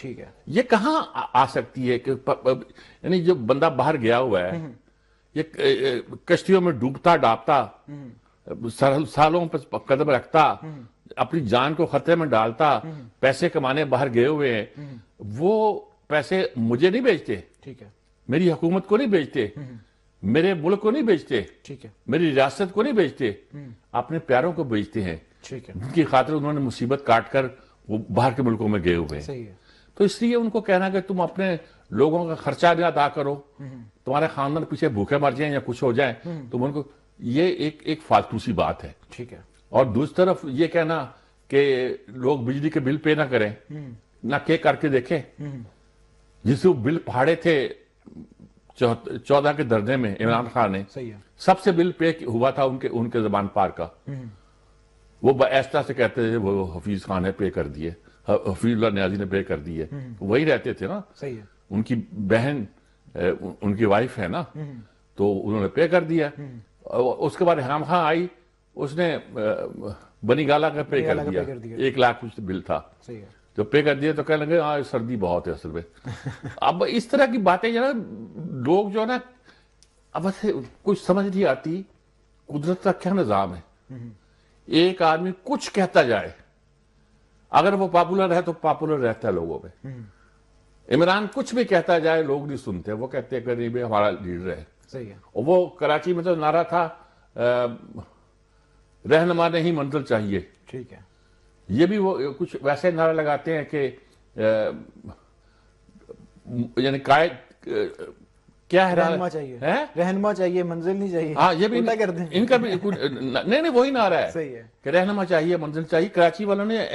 ٹھیک ہے. یہ کہاں آ سکتی ہے کہ یعنی جو بندہ باہر گیا ہوا ہے یہ کشتیوں میں ڈوبتا ڈابتا سالوں پر قدم رکھتا اپنی جان کو خطرے میں ڈالتا پیسے کمانے باہر گئے ہوئے ہیں وہ پیسے مجھے نہیں بیچتے, ٹھیک ہے, میری حکومت کو نہیں بیچتے, میرے ملک کو نہیں بیچتے, ٹھیک ہے, میری ریاست کو نہیں بیچتے, اپنے پیاروں کو بیچتے ہیں, ٹھیک ہے, ان کی خاطر انہوں نے مصیبت کاٹ کر وہ باہر کے ملکوں میں گئے ہوئے ہیں. صحیح ہے. تو اس لیے ان کو کہنا کہ تم اپنے لوگوں کا خرچہ نہ ادا کرو, تمہارے خاندان پیچھے بھوکے مر جائیں یا کچھ ہو جائیں, تم ان کو, یہ ایک فالتو سی بات ہے. ٹھیک ہے. اور دوسری طرف یہ کہنا کہ لوگ بجلی کے بل پے نہ کریں, نہ کر کے دیکھیں. جس وہ بل پہاڑے تھے 14 کے درجے میں عمران خان نے, صحیح ہے, سب سے بل پے ہوا تھا ان کے زبان پار کا. وہ اس طرح سے کہتے تھے وہ حفیظ خان نے پے کر دیے, حفیظ اللہ نیازی نے پے کر دیے, وہی رہتے تھے نا. صحیح ہے. ان کی بہن ان کی وائف ہے نا, تو انہوں نے پے کر دیا. اس کے بعد ریحام خان آئی, اس نے بنی گالا کا پے کر دیا, 1 لاکھ کچھ بل تھا. صحیح ہے. جو پے کر دیا تو کہنے لگے ہاں سردی بہت ہے اصل میں. اب اس طرح کی باتیں جو نا لوگ جو نا اب کچھ سمجھ نہیں آتی قدرت کا کیا نظام ہے. ایک آدمی کچھ کہتا جائے, اگر وہ پاپولر ہے تو پاپولر رہتا ہے لوگوں میں. عمران کچھ بھی کہتا جائے لوگ نہیں سنتے, وہ کہتے ہیں کہ نہیں ہمارا لیڈر ہے. صحیح ہے. اور وہ کراچی میں تو نعرہ تھا رہنما نہیں منزل چاہیے. ٹھیک ہے. یہ بھی وہ کچھ ویسے نعرہ لگاتے ہیں کہ یعنی قائد کیا ہے, رہنما چاہیے, رہنما چاہیے, منزل نہیں چاہیے. ہاں یہ بھی ان کا بھی نہیں وہی نعرہ ہے. صحیح ہے کہ رہنما چاہیے منزل چاہیے. کراچی والوں نے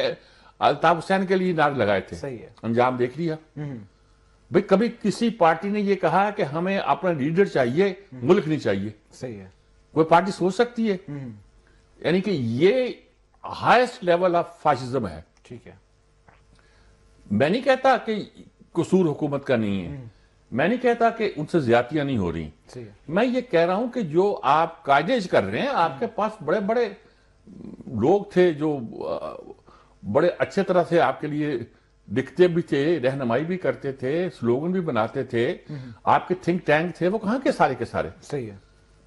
الطاف حسین کے لیے نعرے لگائے تھے. صحیح ہے. انجام دیکھ لیا. بھئی کبھی کسی پارٹی نے یہ کہا کہ ہمیں اپنا لیڈر چاہیے, ملک نہیں چاہیے. صحیح ہے. کوئی پارٹی سوچ سکتی ہے؟ یعنی کہ یہ ہائیسٹ لیول آف فاشزم ہے. ٹھیک ہے. میں نہیں کہتا کہ قصور حکومت کا نہیں ہے, میں نہیں کہتا کہ ان سے زیادتیاں نہیں ہو رہی. میں یہ کہہ رہا ہوں کہ جو آپ قائدیج کر رہے ہیں, آپ کے پاس بڑے بڑے لوگ تھے جو بڑے اچھے طرح سے آپ کے لیے لکھتے بھی تھے, رہنمائی بھی کرتے تھے, سلوگن بھی بناتے تھے, آپ کے تھنک ٹینک تھے, وہ کہاں کے سارے. صحیح ہے.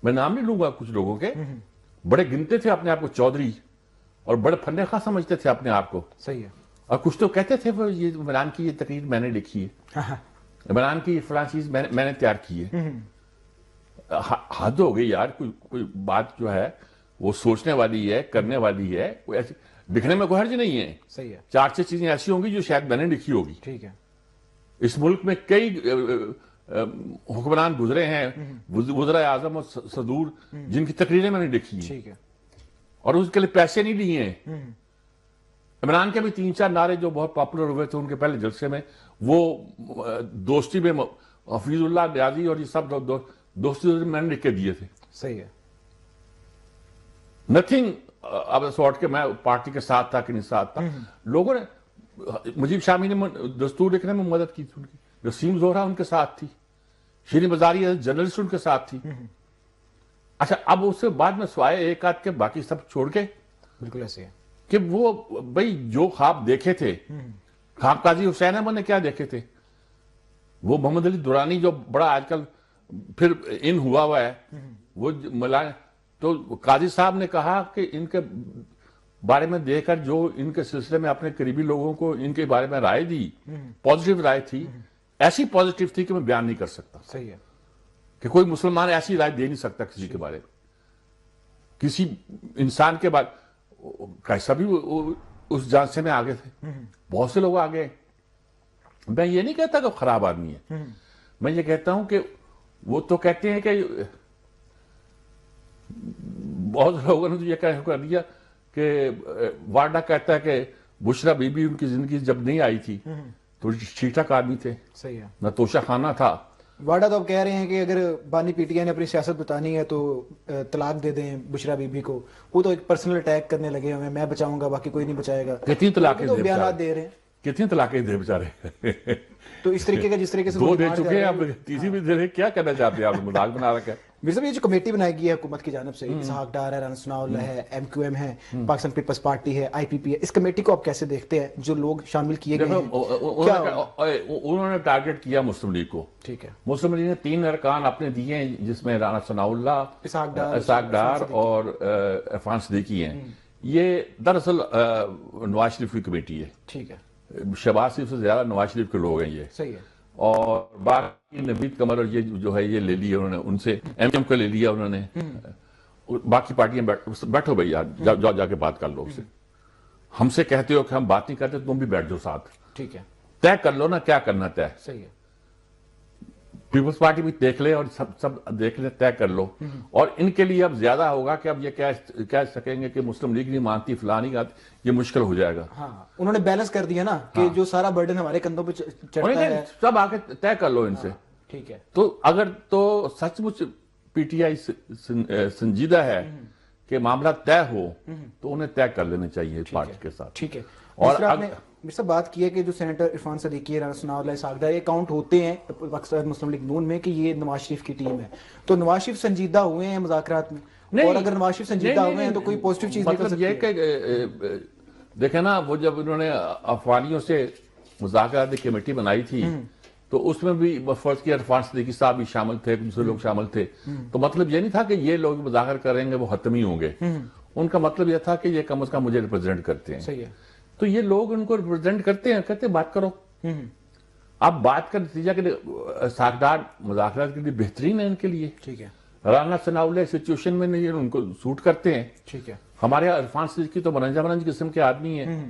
میں نام نہیں لوں گا کچھ لوگوں کے, بڑے گنتے تھے اپنے آپ کو چودھری, اور بڑے فن خواہ سمجھتے تھے اپنے آپ کو. صحیح ہے. اور کچھ تو کہتے تھے وہ یہ عمران کی یہ تقریر میں نے لکھی ہے, عمران کی یہ فلاں چیز میں نے تیار کی ہے. حد ہو گئی یار. کوئی بات جو ہے وہ سوچنے والی ہے, کرنے والی ہے, کوئی ایسی لکھنے میں کوئی حرج نہیں ہے. صحیح ہے. 4-6 چیزیں ایسی ہوں گی جو شاید میں نے لکھی ہوگی. ٹھیک ہے. اس ملک میں کئی حکمران گزرے ہیں, وزرائے اعظم اور صدور, جن کی تقریریں میں نے لکھی ہیں. ٹھیک ہے. اور اس کے لیے پیسے نہیں لیے ہیں. عمران کے بھی 3-4 نعرے جو بہت پاپولر ہوئے تھے ان کے پہلے جلسے میں, وہ دوستی میں حفیظ اللہ نیازی اور یہ سب دوستی میں نے لکھ کے دیے تھے. صحیح ہے. نتھنگ اب سارٹ کہ میں پارٹی کے ساتھ تھا کہ نہیں ساتھ تھا. لوگوں نے, مجیب شامی نے دستور لکھنے میں مدد کی تھی, ان کی وسیم زہرا ان کے ساتھ تھی, شیریں بزاری جرنلسٹ ان کے ساتھ تھی. اچھا اب اس کے بعد میں سوائے ایک آدھ کے باقی سب چھوڑ کے, بالکل ایسے ہے کہ وہ بھئی جو خواب دیکھے تھے, خواب قاضی حسین احمد نے کیا دیکھے تھے, وہ محمد علی دورانی جو بڑا آج کل پھر ان ہوا ہے, وہ ملائیں, تو قاضی صاحب نے کہا کہ ان کے بارے میں دیکھ کر جو ان کے سلسلے میں اپنے قریبی لوگوں کو ان کے بارے میں رائے دی, پازیٹیو رائے تھی, ایسی پازیٹیو تھی کہ میں بیان نہیں کر سکتا. صحیح ہے. کہ کوئی مسلمان ایسی رائے دے نہیں سکتا کسی کے بارے میں, کسی انسان کے بارے. کیسا بھی اس جانچے میں آگے تھے, بہت سے لوگ آگے. میں یہ نہیں کہتا کہ خراب آدمی ہے, میں یہ کہتا ہوں کہ وہ تو کہتے ہیں کہ بہت لوگوں نے تو یہ کر دیا کہ وارڈا کہتا ہے کہ بشرا بی بی ان کی زندگی جب نہیں آئی تھی تو ٹھیک ٹھاک آدمی تھے. صحیح ہے. نہ توشہ خانہ تھا. واڈا تو اب کہہ رہے ہیں کہ اگر بانی پی ٹی آئی نے اپنی سیاست بتانی ہے تو طلاق دے دیں بشرا بی بی کو. وہ تو ایک پرسنل اٹیک کرنے لگے ہوئے, میں بچاؤں گا باقی کوئی نہیں بچائے گا. کتنی طلاقیں بیانات دے رہے ہیں, کتنی طلاقیں دے بیچارے تو اس طریقے کا جس طریقے سے 2 دے چکے ہیں، اب تیسری بھی دے رہے، کیا کرنا چاہتے ہیں آپ؟ مذاق بنا رکھا ہے. مرزا صاحب یہ جو کمیٹی بنائی گئی ہے حکومت کی جانب سے، اسحاق ڈار ہے، رانا ثناء اللہ ہے، MQM ہے، پاکستان پیپلز پارٹی ہے، IPP ہے، اس کمیٹی کو آپ کیسے دیکھتے ہیں جو لوگ شامل کیے گئے ہیں؟ انہوں نے ٹارگٹ کیا مسلم لیگ کو. ٹھیک ہے. مسلم لیگ نے 3 ارکان اپنے دیے ہیں، جس میں رانا ثناء اللہ، اسحاق ڈار اور عرفان صدیقی ہیں. یہ دراصل نواز شریف کی کمیٹی ہے. ٹھیک ہے. شہباز شریف سے زیادہ نواز شریف کے لوگ ہیں یہ. صحیح ہے. اور باقی نوید قمر اور یہ جو ہے یہ لے لیا انہوں نے، ان سے MQM کو لے لیا انہوں نے. باقی پارٹیاں بیٹھو بھائی یار، جا کے بات کر لو اس سے. ہم سے کہتے ہو کہ ہم بات نہیں کرتے، تم بھی بیٹھ جاؤ ساتھ. ٹھیک ہے. طے کر لو نا کیا کرنا طے. صحیح ہے. پیپلز پارٹی بھی دیکھ لے اور سب دیکھ لے، طے کر لو. اور ان کے لیے اب زیادہ ہوگا کہ اب یہ کہہ سکیں گے کہ مسلم لیگ نہیں مانتی، فلاں نہیں آتی، یہ مشکل ہو جائے گا. ہاں انہوں نے بیلنس کر دیا نا کہ جو سارا برڈن ہمارے کندھوں پہ چڑھتا ہے، سب آگے طے کر لو ان سے. ٹھیک ہے. تو اگر تو سچ مچ PTI سنجیدہ ہے کہ معاملہ طے ہو تو انہیں طے کر لینا چاہیے پارٹی کے ساتھ. ٹھیک ہے. اور میرے سے بات کی ہے کہ جو سینیٹر عرفان صدیقی، رانا ثناء اللہ، اسحاق ڈار، یہ کاؤنٹ ہوتے ہیں پاکستان مسلم لیگ نون میں کہ یہ نواز شریف کی ٹیم ہے. تو نواز شریف سنجیدہ ہوئے ہیں مذاکرات میں؟ اور اگر نواز شریف سنجیدہ ہوئے ہیں تو کوئی پوزیٹیو چیز نکل سکتی ہے؟ مطلب یہ کہ دیکھیں نا، وہ جب انہوں نے افغانیوں سے مذاکرات کی کمیٹی بنائی تھی تو اس میں بھی فرض کیا عرفان صدیقی صاحب بھی شامل تھے، دوسرے لوگ شامل تھے. تو مطلب یہ نہیں تھا کہ یہ لوگ مذاکرات کریں گے وہ حتمی ہوں گے. ان کا مطلب یہ تھا کہ یہ کم از کم مجھے ریپرزینٹ کرتے ہیں. صحیح ہے. تو یہ لوگ ان کو ریپرزینٹ کرتے ہیں، کہتے ہیں بات کرو. اب بات کا نتیجہ کہ اسحاق ڈار مذاکرات کے لیے بہترین ہے ان کے لیے. ٹھیک ہے. رانا ثناء اللہ سچویشن میں نہیں، ان کو سوٹ کرتے ہیں. ٹھیک ہے. ہمارے عرفان صدیقی تو برنج قسم کے آدمی ہیں،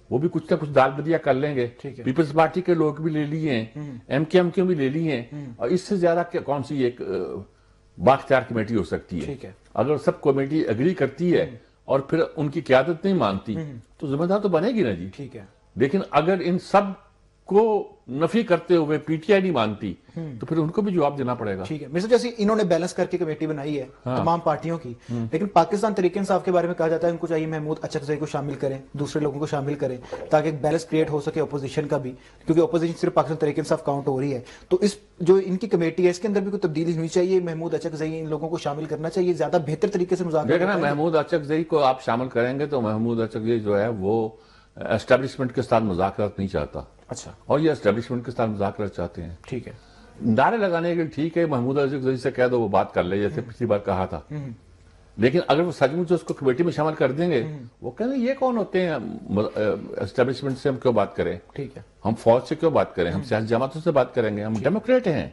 وہ بھی کچھ نہ کچھ دال بدیا کر لیں گے. پیپلز پارٹی کے لوگ بھی لے لیے ہیں، MQM بھی لے لیے ہیں. اور اس سے زیادہ کون سی ایک بااختیار کمیٹی ہو سکتی ہے؟ اگر سب کمیٹی اگری کرتی ہے اور پھر ان کی قیادت نہیں مانتی تو ذمہ دار تو بنے گی نا جی. ٹھیک ہے. لیکن اگر ان سب کو نفی کرتے ہوئے PTI نہیں مانتی تو پھر ان کو بھی جواب دینا پڑے گا. ٹھیک ہے. مثلا جیسے انہوں نے بیلنس کر کے کمیٹی بنائی ہے تمام پارٹیوں کی، لیکن پاکستان تحریک انصاف کے بارے میں کہا جاتا ہے ان کو چاہیے محمود اچکزئی کو شامل کریں، دوسرے لوگوں کو شامل کریں تاکہ ایک بیلنس کریٹ ہو سکے اپوزیشن کا بھی، کیونکہ اپوزیشن صرف پاکستان تحریک انصاف کاؤنٹ ہو رہی ہے. تو اس جو ان کی کمیٹی ہے اس کے اندر بھی کوئی تبدیلی ہونی چاہیے، محمود اچکزئی ان لوگوں کو شامل کرنا چاہیے، زیادہ بہتر طریقے سے مذاکرات. دیکھنا محمود اچکزئی کو آپ شامل کریں گے تو محمود اچکزئی جو ہے وہ اسٹیبلشمنٹ کے ساتھ مذاکرات نہیں چاہتا. اچھا. اور یہ اسٹیبلشمنٹ کے ساتھ مذاکرات چاہتے ہیں. ٹھیک ہے. نعرے لگانے کے ٹھیک ہے، محمود اچکزئی سے کہہ دو وہ بات کر لے جیسے پچھلی بار کہا تھا. لیکن اگر وہ سچ مچ اس کو کمیٹی میں شامل کر دیں گے، وہ کہیں گے یہ کون ہوتے ہیں اسٹیبلشمنٹ سے ہم کیوں بات کریں؟ ٹھیک ہے. ہم فوج سے کیوں بات کریں؟ ہم سیاسی جماعتوں سے بات کریں گے، ہم ڈیموکریٹ ہیں.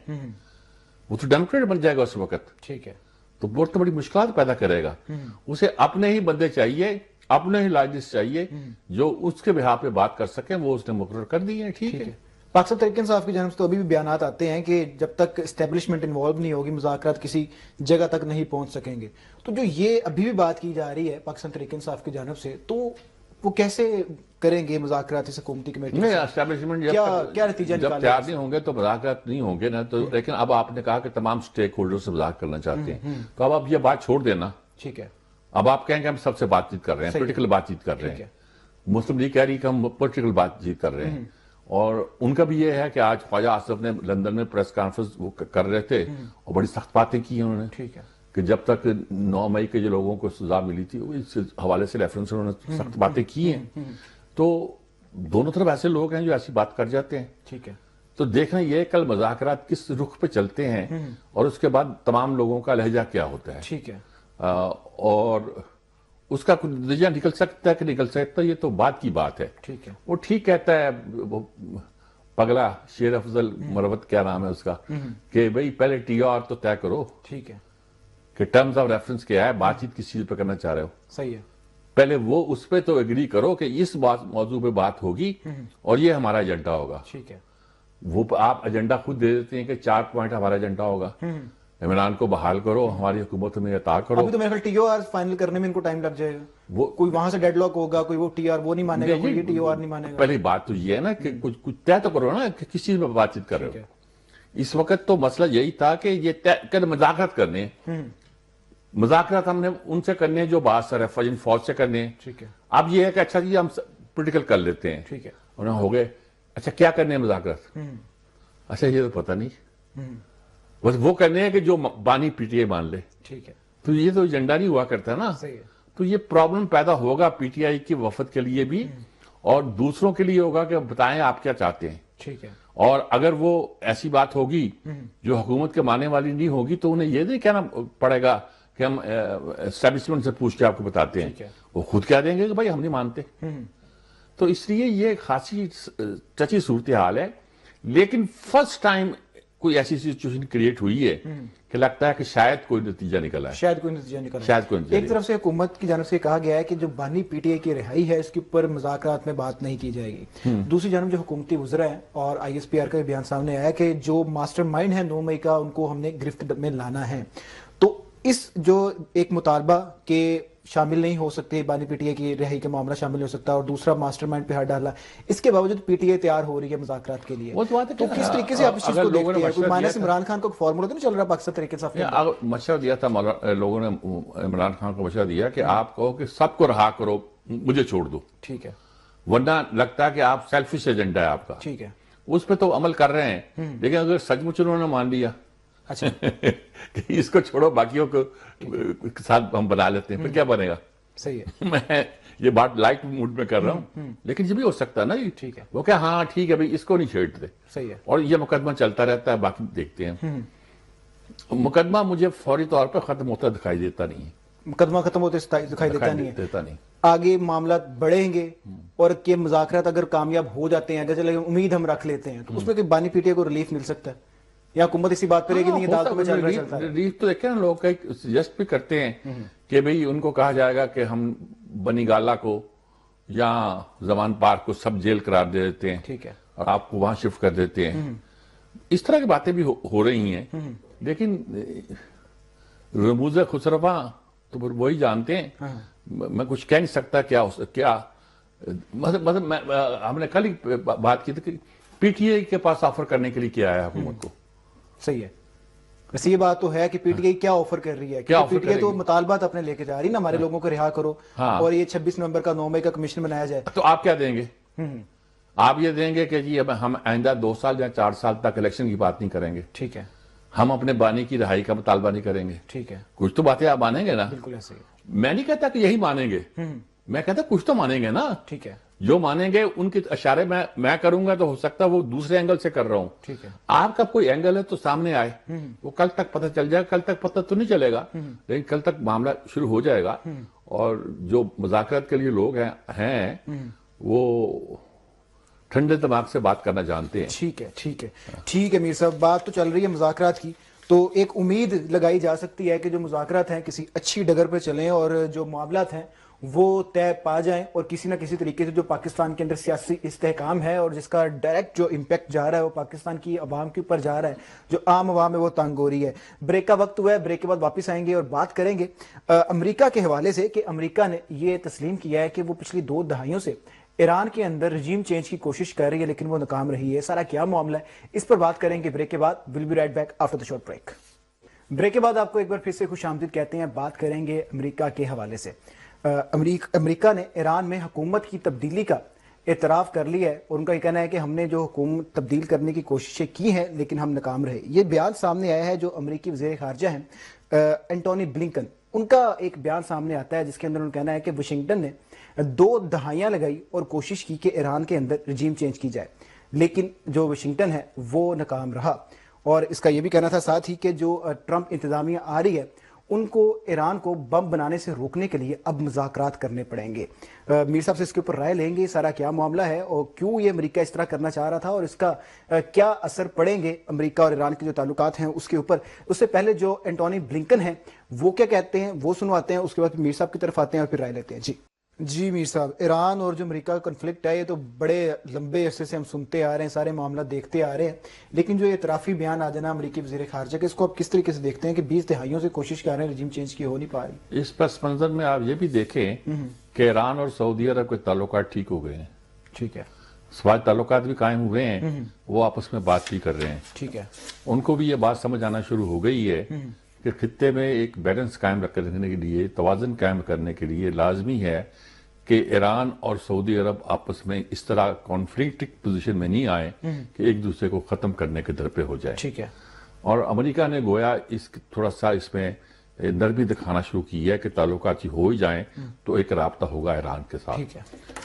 وہ تو ڈیموکریٹ بن جائے گا اس وقت. ٹھیک ہے. تو وہ تو بڑی مشکلات پیدا کرے گا. اسے اپنے ہی بندے چاہیے، اپنے ہی لاجسٹ چاہیے جو اس کے بہا پہ بات کر سکیں، وہ اس نے مقرر کر دی ہے. ٹھیک ہے. پاکستان تحریک انصاف کی جانب سے تو ابھی بھی بیانات آتے ہیں کہ جب تک اسٹیبلشمنٹ انوالو نہیں ہوگی مذاکرات کسی جگہ تک نہیں پہنچ سکیں گے. تو جو یہ ابھی بھی بات کی جا رہی ہے پاکستان تحریک انصاف کی جانب سے، تو وہ کیسے کریں گے مذاکرات اس حکومتی کمیٹی سے؟ اسٹیبلشمنٹ کیا نتیجہ جب تیار نہیں ہوں گے تو مذاکرات نہیں ہوں گے نا. تو لیکن اب آپ نے کہا کہ تمام سٹیک ہولڈر سے مذاکرات کرنا چاہتے ہیں، تو اب یہ بات چھوڑ دینا. ٹھیک ہے. اب آپ کہیں گے ہم سب سے بات چیت کر رہے ہیں، پولیٹیکل بات چیت کر رہے ہیں. مسلم لیگ کہہ رہی کہ ہم پولیٹیکل بات چیت کر رہے ہیں. اور ان کا بھی یہ ہے کہ آج خواجہ آصف نے لندن میں پریس کانفرنس کر رہے تھے اور بڑی سخت باتیں کی انہوں نے. ٹھیک ہے. کہ جب تک 9 مئی کے جو لوگوں کو سزا ملی تھی اس حوالے سے ریفرنس انہوں نے سخت باتیں کی ہیں. تو دونوں طرف ایسے لوگ ہیں جو ایسی بات کر جاتے ہیں. ٹھیک ہے. تو دیکھنا یہ کل مذاکرات کس رخ پہ چلتے ہیں اور اس کے بعد تمام لوگوں کا لہجہ کیا ہوتا ہے. ٹھیک ہے. اور اس کا نتیجہ نکل سکتا ہے کہ نکل سکتا ہے، یہ تو بات کی بات ہے. ٹھیک ہے. وہ ٹھیک کہتا ہے وہ پگلا شیر افضل مروت کیا نام ہے اس کا، کہ بھئی پہلے TR تو طے کرو. ٹھیک ہے. کہ ٹرمز آف ریفرنس کیا ہے، بات چیت کس چیز پہ کرنا چاہ رہے ہو. صحیح ہے. پہلے وہ اس پہ تو اگری کرو کہ اس موضوع پہ بات ہوگی اور یہ ہمارا ایجنڈا ہوگا. ٹھیک ہے. وہ آپ ایجنڈا خود دے دیتے ہیں کہ 4 پوائنٹ ہمارا ایجنڈا ہوگا. عمران کو بحال کرو، ہماری حکومت میں عطا کرو. ابھی تو میرے خیال TOR فائنل کرنے میں ان کو ٹائم لگ جائے گا. وہ کوئی وہاں سے ڈیڈ لاک ہوگا، کوئی وہ TR وہ نہیں مانے گا، کوئی یہ TOR نہیں مانے گا. پہلی بات تو یہ ہے نا کہ کچھ طے تو کرو نا کہ کس چیز پہ بات چیت کر رہے ہو. اس وقت تو مسئلہ یہی تھا کہ یہ مذاکرات کرنے ہیں. مذاکرات ہم نے ان سے کرنے ہیں جو بااثر ہے، فوج سے کرنے ہیں. ٹھیک ہے. اب یہ ہے کہ اچھا جی ہم پولیٹیکل کر لیتے ہیں. ٹھیک ہے. انہیں ہو گئے اچھا کیا کرنے ہیں مذاکرات، اچھا یہ تو پتہ نہیں، بس وہ کرنے ہیں کہ جو بانی پی ٹی آئی مان لے. ٹھیک ہے. تو یہ تو ایجنڈا نہیں ہوا کرتا نا. صحیح ہے. تو یہ پرابلم پیدا ہوگا پی ٹی آئی کے وفد کے لیے بھی اور دوسروں کے لیے ہوگا کہ بتائیں آپ کیا چاہتے ہیں. ٹھیک ہے. اور اگر وہ ایسی بات ہوگی جو حکومت کے ماننے والی نہیں ہوگی تو انہیں یہ نہیں کہنا پڑے گا کہ ہم اسٹیبلشمنٹ سے پوچھ کے آپ کو بتاتے ہیں. وہ خود کہہ دیں گے کہ بھائی ہم نہیں مانتے. تو اس لیے یہ خاصی چچی صورتحال ہے. لیکن فرسٹ ٹائم کوئی ایسی سچویشن کریٹ ہوئی ہے کہ لگتا ہے کہ شاید کوئی نتیجہ نکلا ہے. شاید کوئی نتیجہ نکلا ہے. ایک طرف سے حکومت کی جانب سے کہا گیا ہے کہ جو بانی پی ٹی آئی کی رہائی ہے اس کے اوپر مذاکرات میں بات نہیں کی جائے گی. دوسری جانب جو حکومتی وزراء ہیں اور آئی ایس پی آر کا بیان سامنے آیا کہ جو ماسٹر مائنڈ ہے 9 مئی کا ان کو ہم نے گرفت میں لانا ہے. تو اس جو ایک مطالبہ کہ شامل نہیں ہو سکتے بانی پی ٹی آئی کی رہائی کا معاملہ شامل نہیں ہو سکتا اور دوسرا ماسٹر مائنڈ پہ ہاتھ ڈالا، اس کے باوجود پی ٹی آئی تیار ہو رہی ہے مذاکرات کے لیے. تو کس طریقے سے آپ اس چیز کو دیکھتے ہیں؟ کوئی مائنس عمران خان کو فارمولا تو نہیں چل رہا پاکستان طریقے سے؟ مشورہ دیا تھا لوگوں نے عمران خان کو مشورہ دیا کہ آپ کہو کہ سب کو رہا کرو مجھے چھوڑ دو. ٹھیک ہے. ورنہ لگتا ہے کہ آپ سیلفش ایجنڈا ہے آپ کا. ٹھیک ہے. اس پہ تو عمل کر رہے ہیں لیکن اگر سچ مچ انہوں نے مان لیا اچھا کہ اس کو چھوڑو باقیوں کو ساتھ ہم بنا لیتے ہیں پھر کیا بنے گا. صحیح ہے. میں یہ بات لائٹ موڈ میں کر رہا ہوں لیکن یہ بھی ہو سکتا ہے نا. ٹھیک ہے. وہ کہ ہاں ٹھیک ہے بھائی اس کو نہیں چھیڑتے. صحیح ہے. اور یہ مقدمہ چلتا رہتا ہے باقی دیکھتے ہیں. مقدمہ مجھے فوری طور پہ ختم ہوتا دکھائی دیتا نہیں ہے. مقدمہ ختم ہوتے دکھائی دیتا نہیں. آگے معاملات بڑھیں گے اور کہ مذاکرات اگر کامیاب ہو جاتے ہیں اگر چلے امید ہم رکھ لیتے ہیں تو اس میں کہ بانی پی ٹی آئی کو ریلیف مل سکتا ہے یا حکومت اسی بات پر ہے کہ نہیں عدالتوں میں چل رہا چلتا ہے. ریلیف تو دیکھیں نا لوگ کئی سجیسٹ بھی کرتے ہیں کہ بھئی ان کو کہا جائے گا کہ ہم بنی گالا کو یا زمان پارک کو سب جیل قرار دے دیتے ہیں. ٹھیک ہے. اور آپ کو وہاں شفٹ کر دیتے ہیں. اس طرح کی باتیں بھی ہو رہی ہیں لیکن رموز خسرفا تو پھر وہی جانتے ہیں. میں کچھ کہہ نہیں سکتا کیا مطلب ہم نے کل ہی بات کی تھی کہ پی ٹی آئی کے پاس آفر کرنے کے لیے کیا ہے حکومت کو. صحیح ہے. ویسے یہ بات تو ہے کہ پی ٹی آئی کیا آفر کر رہی ہے. پی ٹی آئی تو مطالبات اپنے لے کے جا رہی ہے نا ہمارے لوگوں کو رہا کرو اور یہ 26 نومبر کا 9 مئی کا کمیشن بنایا جائے. تو آپ کیا دیں گے؟ آپ یہ دیں گے کہ جی اب ہم آئندہ 2 سال یا 4 سال تک الیکشن کی بات نہیں کریں گے. ٹھیک ہے. ہم اپنے بانی کی رہائی کا مطالبہ نہیں کریں گے. ٹھیک ہے. کچھ تو باتیں آپ مانیں گے نا. بالکل ایسے ہی. میں نہیں کہتا کہ یہی مانیں گے. میں کہتا کچھ تو مانیں گے نا. ٹھیک ہے. جو مانیں گے ان کے اشارے میں کروں گا تو ہو سکتا ہے وہ دوسرے اینگل سے کر رہا ہوں. ٹھیک ہے. آپ کا کوئی اینگل ہے تو سامنے آئے. وہ کل تک پتہ چل جائے. کل تک پتہ تو نہیں چلے گا لیکن کل تک معاملہ شروع ہو جائے گا. اور جو مذاکرات کے لیے لوگ ہیں وہ ٹھنڈے دماغ سے بات کرنا جانتے ہیں. ٹھیک ہے. ٹھیک ہے. ٹھیک ہے میر صاحب بات تو چل رہی ہے مذاکرات کی تو ایک امید لگائی جا سکتی ہے کہ جو مذاکرات ہیں کسی اچھی ڈگر پہ چلیں اور جو معاملات ہیں وہ طے پا جائیں اور کسی نہ کسی طریقے سے جو پاکستان کے اندر سیاسی استحکام ہے اور جس کا ڈائریکٹ جو امپیکٹ جا رہا ہے وہ پاکستان کی عوام کے اوپر جا رہا ہے جو عام عوام ہے وہ تنگ ہو رہی ہے. بریک کا وقت ہوا ہے. بریک کے بعد واپس آئیں گے اور بات کریں گے امریکہ کے حوالے سے کہ امریکہ نے یہ تسلیم کیا ہے کہ وہ پچھلی 2 دہائیوں سے ایران کے اندر رجیم چینج کی کوشش کر رہی ہے لیکن وہ ناکام رہی ہے. سارا کیا معاملہ ہے اس پر بات کریں گے بریک کے بعد. We'll be right back after the short break. Break کے بعد آپ کو ایک بار پھر سے خوش آمدید کہتے ہیں. بات کریں گے امریکہ کے حوالے سے. امریکہ نے ایران میں حکومت کی تبدیلی کا اعتراف کر لیا ہے اور ان کا یہ کہنا ہے کہ ہم نے جو حکومت تبدیل کرنے کی کوششیں کی ہیں لیکن ہم ناکام رہے. یہ بیان سامنے آیا ہے جو امریکی وزیر خارجہ ہیں اینٹونی بلنکن ان کا ایک بیان سامنے آتا ہے جس کے اندر انہوں نے کہنا ہے کہ واشنگٹن نے 2 دہائیاں لگائی اور کوشش کی کہ ایران کے اندر رجیم چینج کی جائے لیکن جو واشنگٹن ہے وہ ناکام رہا. اور اس کا یہ بھی کہنا تھا ساتھ ہی کہ جو ٹرمپ انتظامیہ آ رہی ہے ان کو ایران کو بم بنانے سے روکنے کے لیے اب مذاکرات کرنے پڑیں گے. میر صاحب سے اس کے اوپر رائے لیں گے سارا کیا معاملہ ہے اور کیوں یہ امریکہ اس طرح کرنا چاہ رہا تھا اور اس کا کیا اثر پڑیں گے امریکہ اور ایران کے جو تعلقات ہیں اس کے اوپر. اس سے پہلے جو اینٹونی بلنکن ہیں وہ کیا کہتے ہیں وہ سنواتے ہیں اس کے بعد میر صاحب کی طرف آتے ہیں اور پھر رائے لیتے ہیں. جی میر صاحب ایران اور جو امریکہ کا کنفلکٹ ہے یہ تو بڑے لمبے عرصے سے ہم سنتے آ رہے ہیں سارے معاملہ دیکھتے آ رہے ہیں لیکن جو اعترافی بیان آ جانا امریکی وزیر خارجہ کے اس کو آپ کس طریقے سے دیکھتے ہیں کہ 20 دہائیوں سے کوشش کر رہے ہیں رجیم چینج کی ہو نہیں پا رہی. اس پس منظر میں آپ یہ بھی دیکھیں کہ ایران اور سعودی عرب کے تعلقات ٹھیک ہو گئے ہیں. ٹھیک ہے. سوال تعلقات بھی قائم ہوئے ہیں وہ آپس میں بات بھی کر رہے ہیں. ٹھیک ہے. ان کو بھی یہ بات سمجھ آنا شروع ہو گئی ہے کہ خطے میں ایک بیلنس قائم رکھنے کے لیے توازن قائم کرنے کے لیے لازمی ہے کہ ایران اور سعودی عرب آپس میں اس طرح کانفلکٹک پوزیشن میں نہیں آئے کہ ایک دوسرے کو ختم کرنے کے در پہ ہو جائے. ٹھیک ہے. اور امریکہ نے گویا تھوڑا سا اس میں نرمی دکھانا شروع کی ہے کہ تعلقات ہو ہی جائیں تو ایک رابطہ ہوگا ایران کے ساتھ. ٹھیک ہے.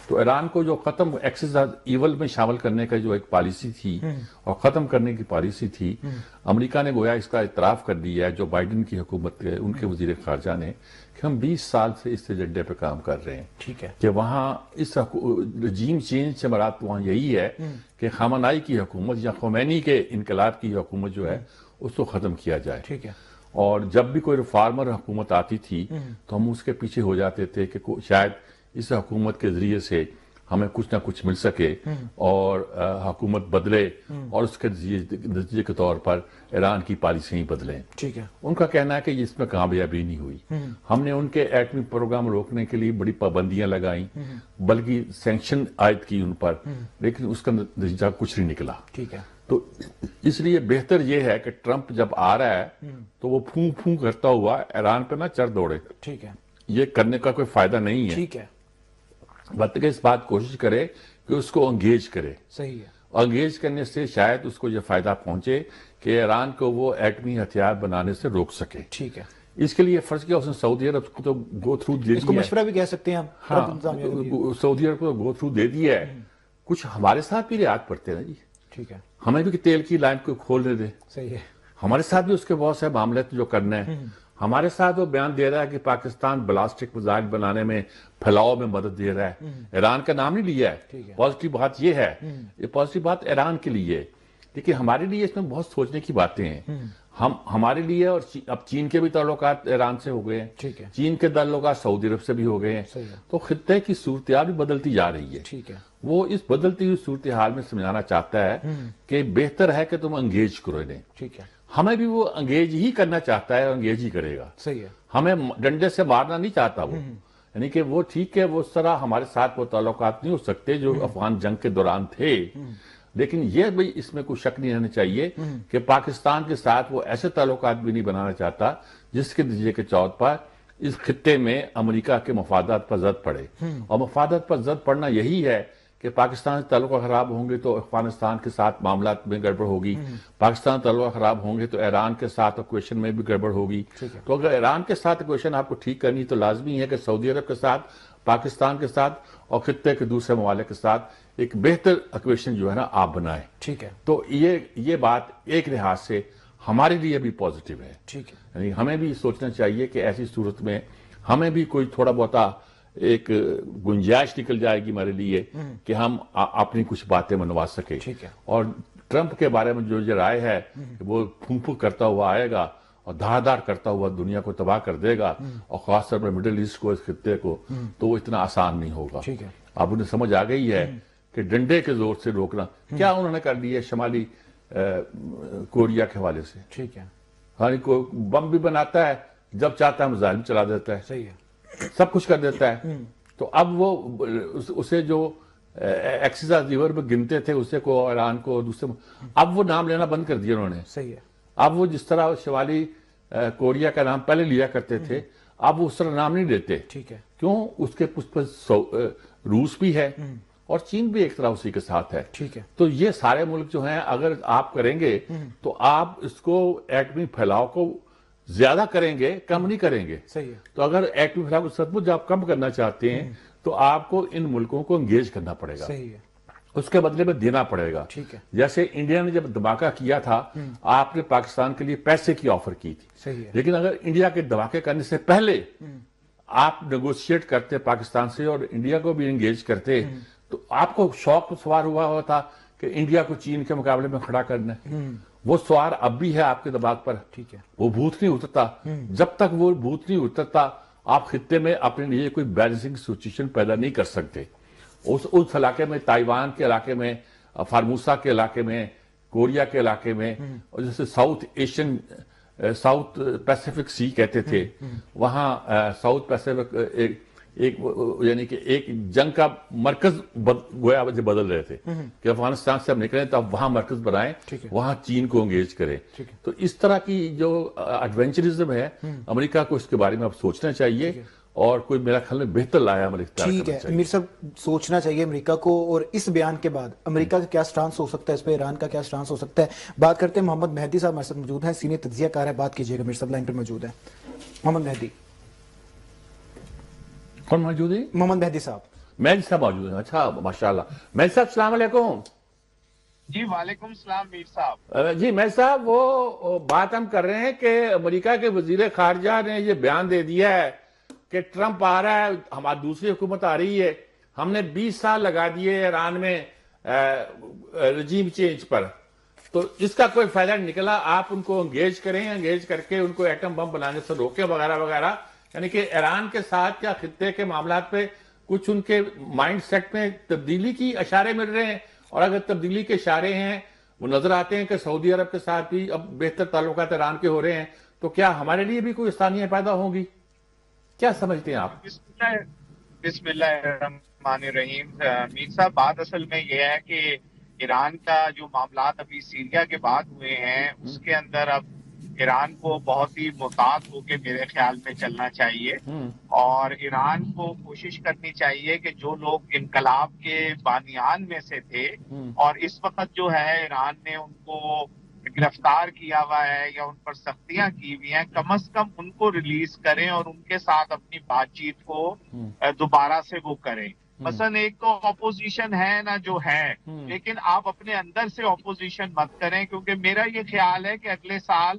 تو ایران کو جو ختم ایکسس ایول میں شامل کرنے کا جو ایک پالیسی تھی اور ختم کرنے کی پالیسی تھی، امریکہ نے گویا اس کا اعتراف کر دیا ہے، جو بائیڈن کی حکومت کے ان کے وزیر خارجہ نے، کہ ہم 20 سال سے اس ایجنڈے پہ کام کر رہے ہیں. ٹھیک ہے. کہ وہاں اس رجیم چینج سے مراد وہاں یہی ہے کہ خامنائی کی حکومت یا خمینی کے انقلاب کی حکومت جو ہے اس کو ختم کیا جائے. ٹھیک ہے. اور جب بھی کوئی ریفارمر حکومت آتی تھی تو ہم اس کے پیچھے ہو جاتے تھے کہ شاید اس حکومت کے ذریعے سے ہمیں کچھ نہ کچھ مل سکے اور حکومت بدلے اور اس کے نتیجے کے طور پر ایران کی پالیسیاں بدلیں. ٹھیک ہے. ان کا کہنا ہے کہ اس میں کامیابی نہیں ہوئی. ہم نے ان کے ایٹمی پروگرام روکنے کے لیے بڑی پابندیاں لگائیں، بلکہ سینکشن عائد کی ان پر، لیکن اس کا نتیجہ کچھ نہیں نکلا. ٹھیک ہے. تو اس لیے بہتر یہ ہے کہ ٹرمپ جب آ رہا ہے تو وہ پھوں پھوں کرتا ہوا ایران پہ نہ چڑھ دوڑے. ٹھیک ہے. یہ کرنے کا کوئی فائدہ نہیں ہے. ٹھیک ہے. بلکہ اس بات کوشش کرے کہ اس کو انگیج کرے. صحیح ہے. انگیج کرنے سے شاید اس کو یہ فائدہ پہنچے کہ ایران کو وہ ایٹمی ہتھیار بنانے سے روک سکے. ٹھیک ہے. اس کے لیے فرض کیا اس نے سعودی عرب کو تو گو تھرو دے اس کو دیا ہے. مشورہ بھی کہہ سکتے ہیں ہم. ہاں، سعودی عرب کو گو تھرو دے دیا ہے. کچھ ہمارے ساتھ بھی رعایت پڑتے ہیں جی. ٹھیک ہے. ہمیں بھی کہ تیل کی لائن کو کھولنے دے. صحیح ہے. ہمارے ساتھ بھی اس کے بہت سے معاملے جو کرنا ہے. ہمارے ساتھ وہ بیان دے رہا ہے کہ پاکستان بلاسٹک میزائل بنانے میں پھیلاؤ میں مدد دے رہا ہے. ایران کا نام نہیں لیا ہے. پازیٹیو بات یہ ہے، یہ پازیٹیو بات ایران کے لیے، لیکن ہمارے لیے اس میں بہت سوچنے کی باتیں ہیں. ہمارے لیے اور اب چین کے بھی تعلقات ایران سے ہو گئے ہیں. ٹھیک ہے. چین کے تعلقات سعودی عرب سے بھی ہو گئے ہیں. تو خطے کی صورتحال بھی بدلتی جا رہی ہے. ٹھیک ہے. وہ اس بدلتی ہوئی صورتحال میں سمجھانا چاہتا ہے کہ بہتر ہے کہ تم انگیج کرو انہیں. ٹھیک ہے. ہمیں بھی وہ انگیج ہی کرنا چاہتا ہے اور انگیج ہی کرے گا. صحیح ہے. ہمیں ڈنڈے سے مارنا نہیں چاہتا وہ. یعنی کہ وہ ٹھیک ہے، وہ اس طرح ہمارے ساتھ وہ تعلقات نہیں ہو سکتے جو افغان جنگ کے دوران تھے، لیکن یہ بھی اس میں کوئی شک نہیں رہنا چاہیے کہ پاکستان کے ساتھ وہ ایسے تعلقات بھی نہیں بنانا چاہتا جس کے نتیجے کے طور پر اس خطے میں امریکہ کے مفادات پر زد پڑے. اور مفادات پر زد پڑنا یہی ہے کہ پاکستان سے تعلقات خراب ہوں گے تو افغانستان کے ساتھ معاملات میں گڑبڑ ہوگی. پاکستان تعلقات خراب ہوں گے تو ایران کے ساتھ ایکویشن میں بھی گڑبڑ ہوگی. تو اگر ایران کے ساتھ ایکویشن آپ کو ٹھیک کرنی تو لازمی ہے کہ سعودی عرب کے ساتھ، پاکستان کے ساتھ اور خطے کے دوسرے ممالک کے ساتھ ایک بہتر ایکویشن جو ہے نا آپ بنائیں. ٹھیک ہے. تو یہ بات ایک لحاظ سے ہمارے لیے بھی پازیٹیو ہے. ٹھیک ہے. یعنی ہمیں بھی سوچنا چاہیے کہ ایسی صورت میں ہمیں بھی کوئی تھوڑا بہتا ایک گنجائش نکل جائے گی ہمارے لیے کہ ہم اپنی کچھ باتیں منوا سکیں. ٹھیک ہے. اور ٹرمپ کے بارے میں جو رائے ہے کہ وہ پھونک کرتا ہوا آئے گا اور دھار دھار کرتا ہوا دنیا کو تباہ کر دے گا اور خاص طور پر مڈل ایسٹ کو، اس خطے کو، تو وہ اتنا آسان نہیں ہوگا. ٹھیک ہے. اب انہیں سمجھ آ گئی ہے کہ ڈنڈے کے زور سے روکنا کیا انہوں نے کر لیا شمالی کوریا کے حوالے سے. ٹھیک ہے. ہاں، کوئی بم بھی بناتا ہے، جب چاہتا ہے میزائل چلا دیتا ہے. صحیح ہے. سب کچھ کر دیتا ہے. تو اب وہ اسے جو ایکسس زیور میں گنتے تھے اسے کو، ایران کو، دوسرے، اب وہ نام لینا بند کر دیا انہوں نے. صحیح ہے. اب وہ جس طرح شمالی کوریا کا نام پہلے لیا کرتے تھے اب وہ اس طرح نام نہیں لیتے. ٹھیک ہے. کیوں؟ اس کے روس بھی ہے اور چین بھی ایک طرح اسی کے ساتھ ہے. ٹھیک ہے. تو یہ سارے ملک جو ہیں اگر آپ کریں گے تو آپ اس کو ایٹمی پھیلاؤ کو زیادہ کریں گے، کم نہیں کریں گے. صحیح ہے. تو اگر ایٹمی پھیلاؤ کو سچ مچ آپ کم کرنا چاہتے ہیں تو آپ کو ان ملکوں کو انگیج کرنا پڑے گا. صحیح ہے. اس کے بدلے میں دینا پڑے گا. ٹھیک ہے. جیسے انڈیا نے جب دھماکہ کیا تھا آپ نے پاکستان کے لیے پیسے کی آفر کی تھی. صحیح ہے. لیکن اگر انڈیا کے دھماکے کرنے سے پہلے آپ نیگوشیٹ کرتے پاکستان سے اور انڈیا کو بھی انگیج کرتے تو آپ کو شوق سوار ہوا ہوتا کہ انڈیا کو چین کے مقابلے میں کھڑا کرنا ہے. وہ سوار اب بھی ہے آپ کے دماغ پر. ٹھیک ہے. وہ بھوت نہیں اترتا. جب تک وہ بھوت نہیں اترتا آپ خطے میں اپنے لیے کوئی بیلنسنگ سچویشن پیدا نہیں کر سکتے. اس علاقے میں، تائیوان کے علاقے میں، فارموسا کے علاقے میں، کوریا کے علاقے میں، اور جیسے ساؤتھ پیسیفک سی کہتے تھے، وہاں ساؤتھ پیسیفک یعنی کہ ایک جنگ کا مرکز گویا بدل رہے تھے کہ افغانستان سے ہم نکلیں تو اب وہاں مرکز بنائیں، وہاں چین کو انگیج کریں. تو اس طرح کی جو ایڈونچرزم ہے امریکہ کو اس کے بارے میں اب سوچنا چاہیے اور کوئی میرا خیال میں بہتر لایا عمل اختیار ٹھیک کرنا ہے چاہیے. امیر صاحب، سوچنا چاہیے امریکہ کو، اور اس بیان کے بعد امریکہ کا کیا سٹانس ہو سکتا ہے اس پہ، ایران کا کیا سٹانس ہو سکتا ہے. بات کرتے ہیں محمد مہدی صاحب ہمارے ساتھ موجود ہیں، سینئر تجزیہ کار ہے. بات کیجیے گا امیر صاحب، لائن پہ موجود ہیں. محمد مہدی. کون موجود ہے؟ محمد مہدی صاحب. مہدی صاحب موجود ہیں. اچھا ماشاءاللہ. مہدی صاحب السلام علیکم. جی وعلیکم السلام میر صاحب. جی مہدی صاحب، وہ بات ہم کر رہے ہیں کہ امریکہ کے وزیر خارجہ نے یہ بیان دے دیا ہے کہ ٹرمپ آ رہا ہے، ہماری دوسری حکومت آ رہی ہے، ہم نے 20 سال لگا دیے ایران میں رجیم چینج پر، تو اس کا کوئی فائدہ نہیں نکلا. آپ ان کو انگیج کریں، انگیج کر کے ان کو ایٹم بم بنانے سے روکیں وغیرہ وغیرہ. یعنی کہ ایران کے ساتھ یا خطے کے معاملات پہ کچھ ان کے مائنڈ سیٹ میں تبدیلی کی اشارے مل رہے ہیں، اور اگر تبدیلی کے اشارے ہیں وہ نظر آتے ہیں کہ سعودی عرب کے ساتھ بھی اب بہتر تعلقات ایران کے ہو رہے ہیں، تو کیا ہمارے لیے بھی کوئی آسانیاں پیدا ہوں گی؟ کیا سمجھتے ہیں آپ؟ بسم اللہ الرحمن الرحیم. میر صاحب، بات اصل میں یہ ہے کہ ایران کا جو معاملات ابھی سیریا کے بعد ہوئے ہیں اس کے اندر اب ایران کو بہت ہی محتاط ہو کے میرے خیال میں چلنا چاہیے، اور ایران کو کوشش کرنی چاہیے کہ جو لوگ انقلاب کے بانیان میں سے تھے اور اس وقت جو ہے ایران نے ان کو گرفتار کیا ہوا ہے یا ان پر سختیاں کی ہوئی ہیں، کم از کم ان کو ریلیز کریں اور ان کے ساتھ اپنی بات چیت کو دوبارہ سے وہ کریں. مثلا ایک تو اپوزیشن ہے نا جو ہے، لیکن آپ اپنے اندر سے اپوزیشن مت کریں، کیونکہ میرا یہ خیال ہے کہ اگلے سال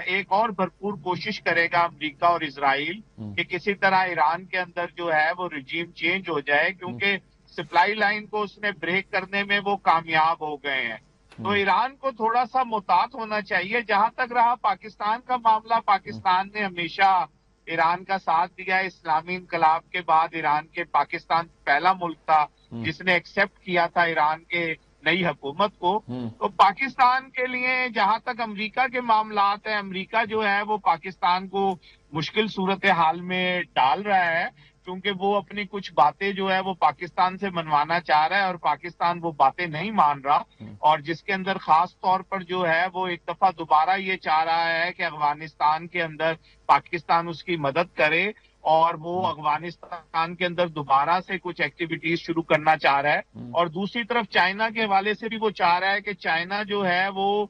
ایک اور بھرپور کوشش کرے گا امریکہ اور اسرائیل کہ کسی طرح ایران کے اندر جو ہے وہ رجیم چینج ہو جائے، کیونکہ سپلائی لائن کو اس نے بریک کرنے میں وہ کامیاب ہو گئے ہیں. تو ایران کو تھوڑا سا محتاط ہونا چاہیے. جہاں تک رہا پاکستان کا معاملہ، پاکستان نے ہمیشہ ایران کا ساتھ دیا. اسلامی انقلاب کے بعد ایران کے پاکستان پہلا ملک تھا جس نے ایکسپٹ کیا تھا ایران کے نئی حکومت کو. تو پاکستان کے لیے جہاں تک امریکہ کے معاملات ہیں، امریکہ جو ہے وہ پاکستان کو مشکل صورتحال میں ڈال رہا ہے، کیونکہ وہ اپنی کچھ باتیں جو ہے وہ پاکستان سے منوانا چاہ رہا ہے اور پاکستان وہ باتیں نہیں مان رہا، اور جس کے اندر خاص طور پر جو ہے وہ ایک دفعہ دوبارہ یہ چاہ رہا ہے کہ افغانستان کے اندر پاکستان اس کی مدد کرے، اور وہ افغانستان کے اندر دوبارہ سے کچھ ایکٹیویٹیز شروع کرنا چاہ رہا ہے. اور دوسری طرف چائنا کے حوالے سے بھی وہ چاہ رہا ہے کہ چائنا جو ہے وہ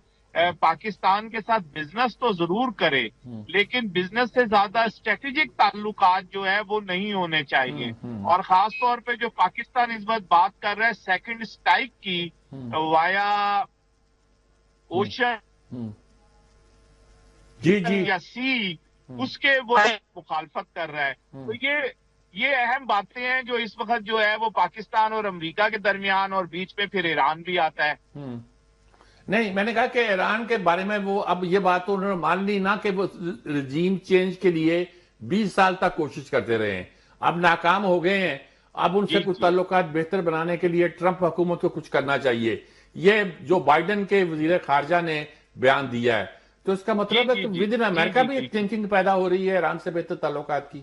پاکستان کے ساتھ بزنس تو ضرور کرے، لیکن بزنس سے زیادہ اسٹریٹجک تعلقات جو ہے وہ نہیں ہونے چاہیے. اور خاص طور پہ جو پاکستان اس وقت بات کر رہا ہے سیکنڈ اسٹائک کی وایا اوشن جی جی یا سی، اس کے وہ مخالفت کر رہا ہے. تو یہ اہم باتیں ہیں جو اس وقت جو ہے وہ پاکستان اور امریکہ کے درمیان، اور بیچ میں پھر ایران بھی آتا ہے. نہیں، میں نے کہا کہ ایران کے بارے میں وہ اب یہ بات تو انہوں نے مان لی نا کہ وہ رجیم چینج کے لیے 20 سال تک کوشش کرتے رہے ہیں، اب ناکام ہو گئے ہیں. اب ان سے کچھ تعلقات بہتر بنانے کے لیے ٹرمپ حکومت کو کچھ کرنا چاہیے. یہ جو بائیڈن کے وزیر خارجہ نے بیان دیا ہے، تو اس کا مطلب ہے کہ ود ان امریکہ بھی ایک تھنکنگ پیدا ہو رہی ہے ایران سے بہتر تعلقات کی.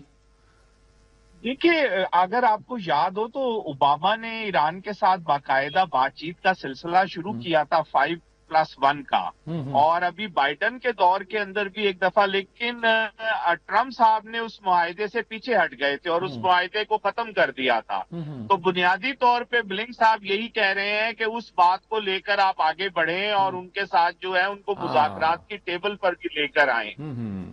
دیکھیے، اگر آپ کو یاد ہو تو اوباما نے ایران کے ساتھ باقاعدہ بات چیت کا سلسلہ شروع کیا تھا 5+1 کا، اور ابھی بائیڈن کے دور کے اندر بھی ایک دفعہ، لیکن ٹرمپ صاحب نے اس معاہدے سے پیچھے ہٹ گئے تھے اور اس معاہدے کو ختم کر دیا تھا. تو بنیادی طور پہ بلنک صاحب یہی کہہ رہے ہیں کہ اس بات کو لے کر آپ آگے بڑھیں اور ان کے ساتھ جو ہے ان کو مذاکرات کی ٹیبل پر بھی لے کر آئیں.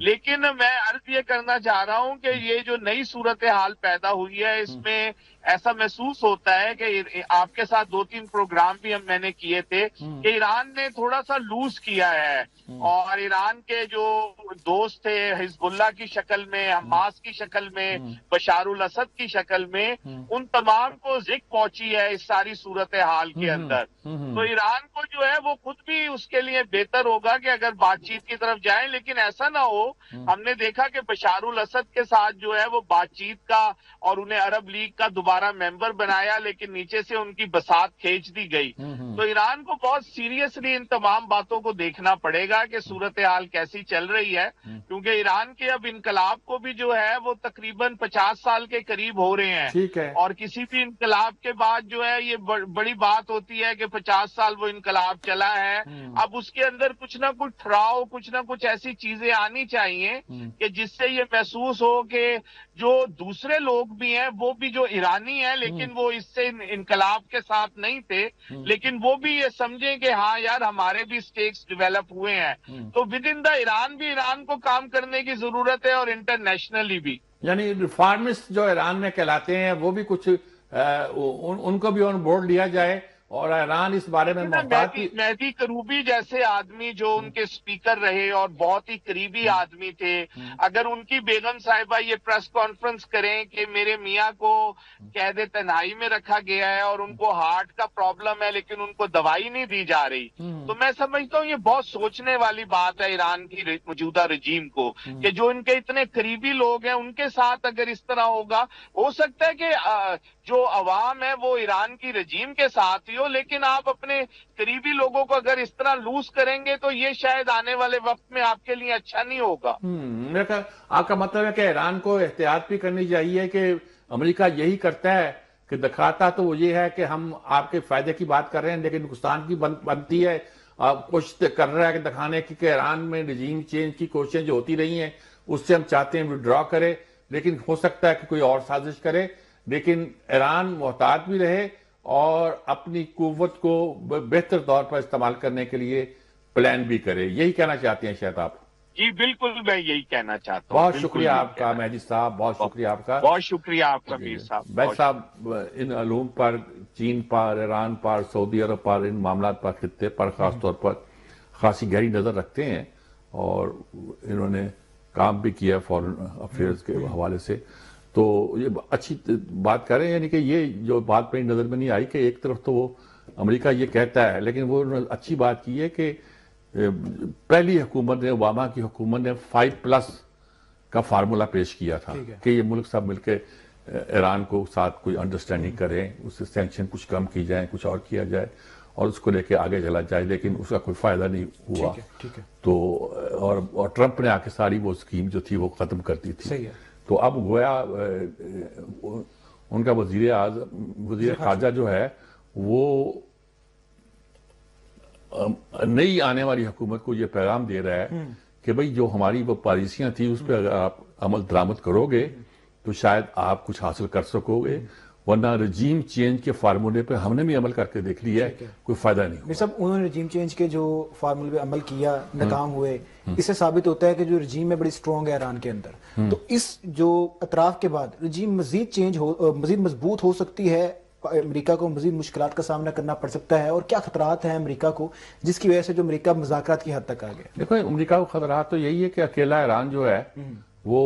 لیکن میں عرض یہ کرنا چاہ رہا ہوں کہ یہ جو نئی صورتحال پیدا ہوئی ہے اس میں ایسا محسوس ہوتا ہے کہ آپ کے ساتھ 2-3 پروگرام بھی میں نے کیے تھے کہ ایران نے تھوڑا سا لوز کیا ہے، اور ایران کے جو دوست تھے حزب اللہ کی شکل میں، حماس کی شکل میں، بشار الاسد کی شکل میں، ان تمام کو زک پہنچی ہے اس ساری صورتحال کے اندر. تو ایران کو جو ہے وہ خود بھی اس کے لیے بہتر ہوگا کہ اگر بات چیت کی طرف جائیں، لیکن ایسا نہ ہو. ہم نے دیکھا کہ بشار الاسد کے ساتھ جو ہے وہ بات چیت کا، اور انہیں عرب لیگ کا دوبارہ ممبر بنایا، لیکن نیچے سے ان کی بساط کھینچ دی گئی. تو ایران کو بہت سیریسلی ان تمام باتوں کو دیکھنا پڑے گا کہ صورتحال کیسی چل رہی ہے، کیونکہ ایران کے اب انقلاب کو بھی جو ہے وہ تقریباً 50 سال کے قریب ہو رہے ہیں. ٹھیک ہے. اور کسی بھی انقلاب کے بعد جو ہے یہ بڑی بات ہوتی ہے کہ 50 سال وہ انقلاب چلا ہے، اب اس کے اندر کچھ نہ کچھ ٹھراؤ، کچھ نہ کچھ ایسی چیزیں آنی چاہیے کہ جس سے یہ محسوس ہو کہ جو دوسرے لوگ بھی ہیں وہ بھی جو ایرانی ہیں لیکن وہ اس سے انقلاب کے ساتھ نہیں تھے لیکن وہ بھی یہ سمجھیں کہ ہاں یار ہمارے بھی سٹیٹس ڈیولپ ہوئے ہیں تو ود ان دا ایران بھی ایران کو کام کرنے کی ضرورت ہے اور انٹرنیشنلی بھی. یعنی ریفارمسٹ جو ایران میں کہلاتے ہیں وہ بھی کچھ ان کو بھی آن بورڈ لیا جائے اور ایران اس بارے میں محتاط بھی. مہدی کروبی جیسے آدمی جو ان کے سپیکر رہے اور بہت ہی قریبی آدمی تھے, اگر ان کی بیگم صاحبہ یہ پریس کانفرنس کریں کہ میرے میاں کو قید تنہائی میں رکھا گیا ہے اور ان کو ہارٹ کا پرابلم ہے لیکن ان کو دوائی نہیں دی جا رہی, تو میں سمجھتا ہوں یہ بہت سوچنے والی بات ہے ایران کی موجودہ رجیم کو کہ جو ان کے اتنے قریبی لوگ ہیں ان کے ساتھ اگر اس طرح ہوگا, ہو سکتا ہے کہ جو عوام ہے وہ ایران کی رجیم کے ساتھ ہی ہو لیکن آپ اپنے قریبی لوگوں کو اگر اس طرح لوز کریں گے تو یہ شاید آنے والے وقت میں آپ کے لیے اچھا نہیں ہوگا. میرا خیال آپ کا مطلب ہے کہ ایران کو احتیاط بھی کرنی چاہیے کہ امریکہ یہی کرتا ہے کہ دکھاتا تو وہ یہ ہے کہ ہم آپ کے فائدے کی بات کر رہے ہیں لیکن نقصان کی بنتی ہے, کوشش کر رہا ہے کہ دکھانے کی کہ ایران میں رجیم چینج کی کوششیں جو ہوتی رہی ہیں اس سے ہم چاہتے ہیں وڈرا کرے, لیکن ہو سکتا ہے کہ کوئی اور سازش کرے, لیکن ایران محتاط بھی رہے اور اپنی قوت کو بہتر طور پر استعمال کرنے کے لیے پلان بھی کرے. یہی کہنا چاہتے ہیں شاید آپ؟ جی بالکل, میں یہی کہنا چاہتا ہوں. بہت شکریہ آپ کا مہدی صاحب, بہت شکریہ آپ کا. بہت شکریہ آپ کا میر صاحب. مہدی صاحب ان علوم پر, چین پر, ایران پر, سعودی عرب پر, ان معاملات پر, خطے پر خاص طور پر خاصی گہری نظر رکھتے ہیں اور انہوں نے کام بھی کیا فورن افیئرز کے حوالے سے, تو یہ اچھی بات کر رہے ہیں. یعنی کہ یہ جو بات میری نظر میں نہیں آئی کہ ایک طرف تو وہ امریکہ یہ کہتا ہے لیکن وہ انہوں نے اچھی بات کی ہے کہ پہلی حکومت نے, اوباما کی حکومت نے 5+ کا فارمولا پیش کیا تھا کہ یہ ملک سب مل کے ایران کو ساتھ کوئی انڈرسٹینڈنگ کریں, اس سے سینکشن کچھ کم کی جائیں, کچھ اور کیا جائے اور اس کو لے کے آگے چلا جائے, لیکن اس کا کوئی فائدہ نہیں ہوا. تو اور ٹرمپ نے آ کے ساری وہ اسکیم جو تھی وہ ختم کر دی تھی. تو اب گویا ان کا وزیر خارجہ جو ہے وہ نئی آنے والی حکومت کو یہ پیغام دے رہا ہے کہ بھئی جو ہماری وہ پالیسیاں تھیں اس پہ اگر آپ عمل درآمد کرو گے تو شاید آپ کچھ حاصل کر سکو گے, ورنہ رجیم چینج کے فارمولے پہ ہم نے بھی عمل کر کے دیکھ لیا ہے, کوئی فائدہ نہیں ہوا. سب انہوں نے رجیم چینج کے جو فارمولے پہ عمل کیا, ناکام ہوئے, اس سے ثابت ہوتا ہے کہ جو رجیم ہے بڑی سٹرونگ ہے ایران کے اندر. تو اس جو اطراف کے بعد رجیم مزید مضبوط ہو سکتی ہے, امریکہ کو مزید مشکلات کا سامنا کرنا پڑ سکتا ہے, اور کیا خطرات ہیں امریکہ کو جس کی وجہ سے جو امریکہ مذاکرات کی حد تک آ گیا؟ دیکھو امریکہ کو خطرات تو یہی ہے کہ اکیلا ایران جو ہے وہ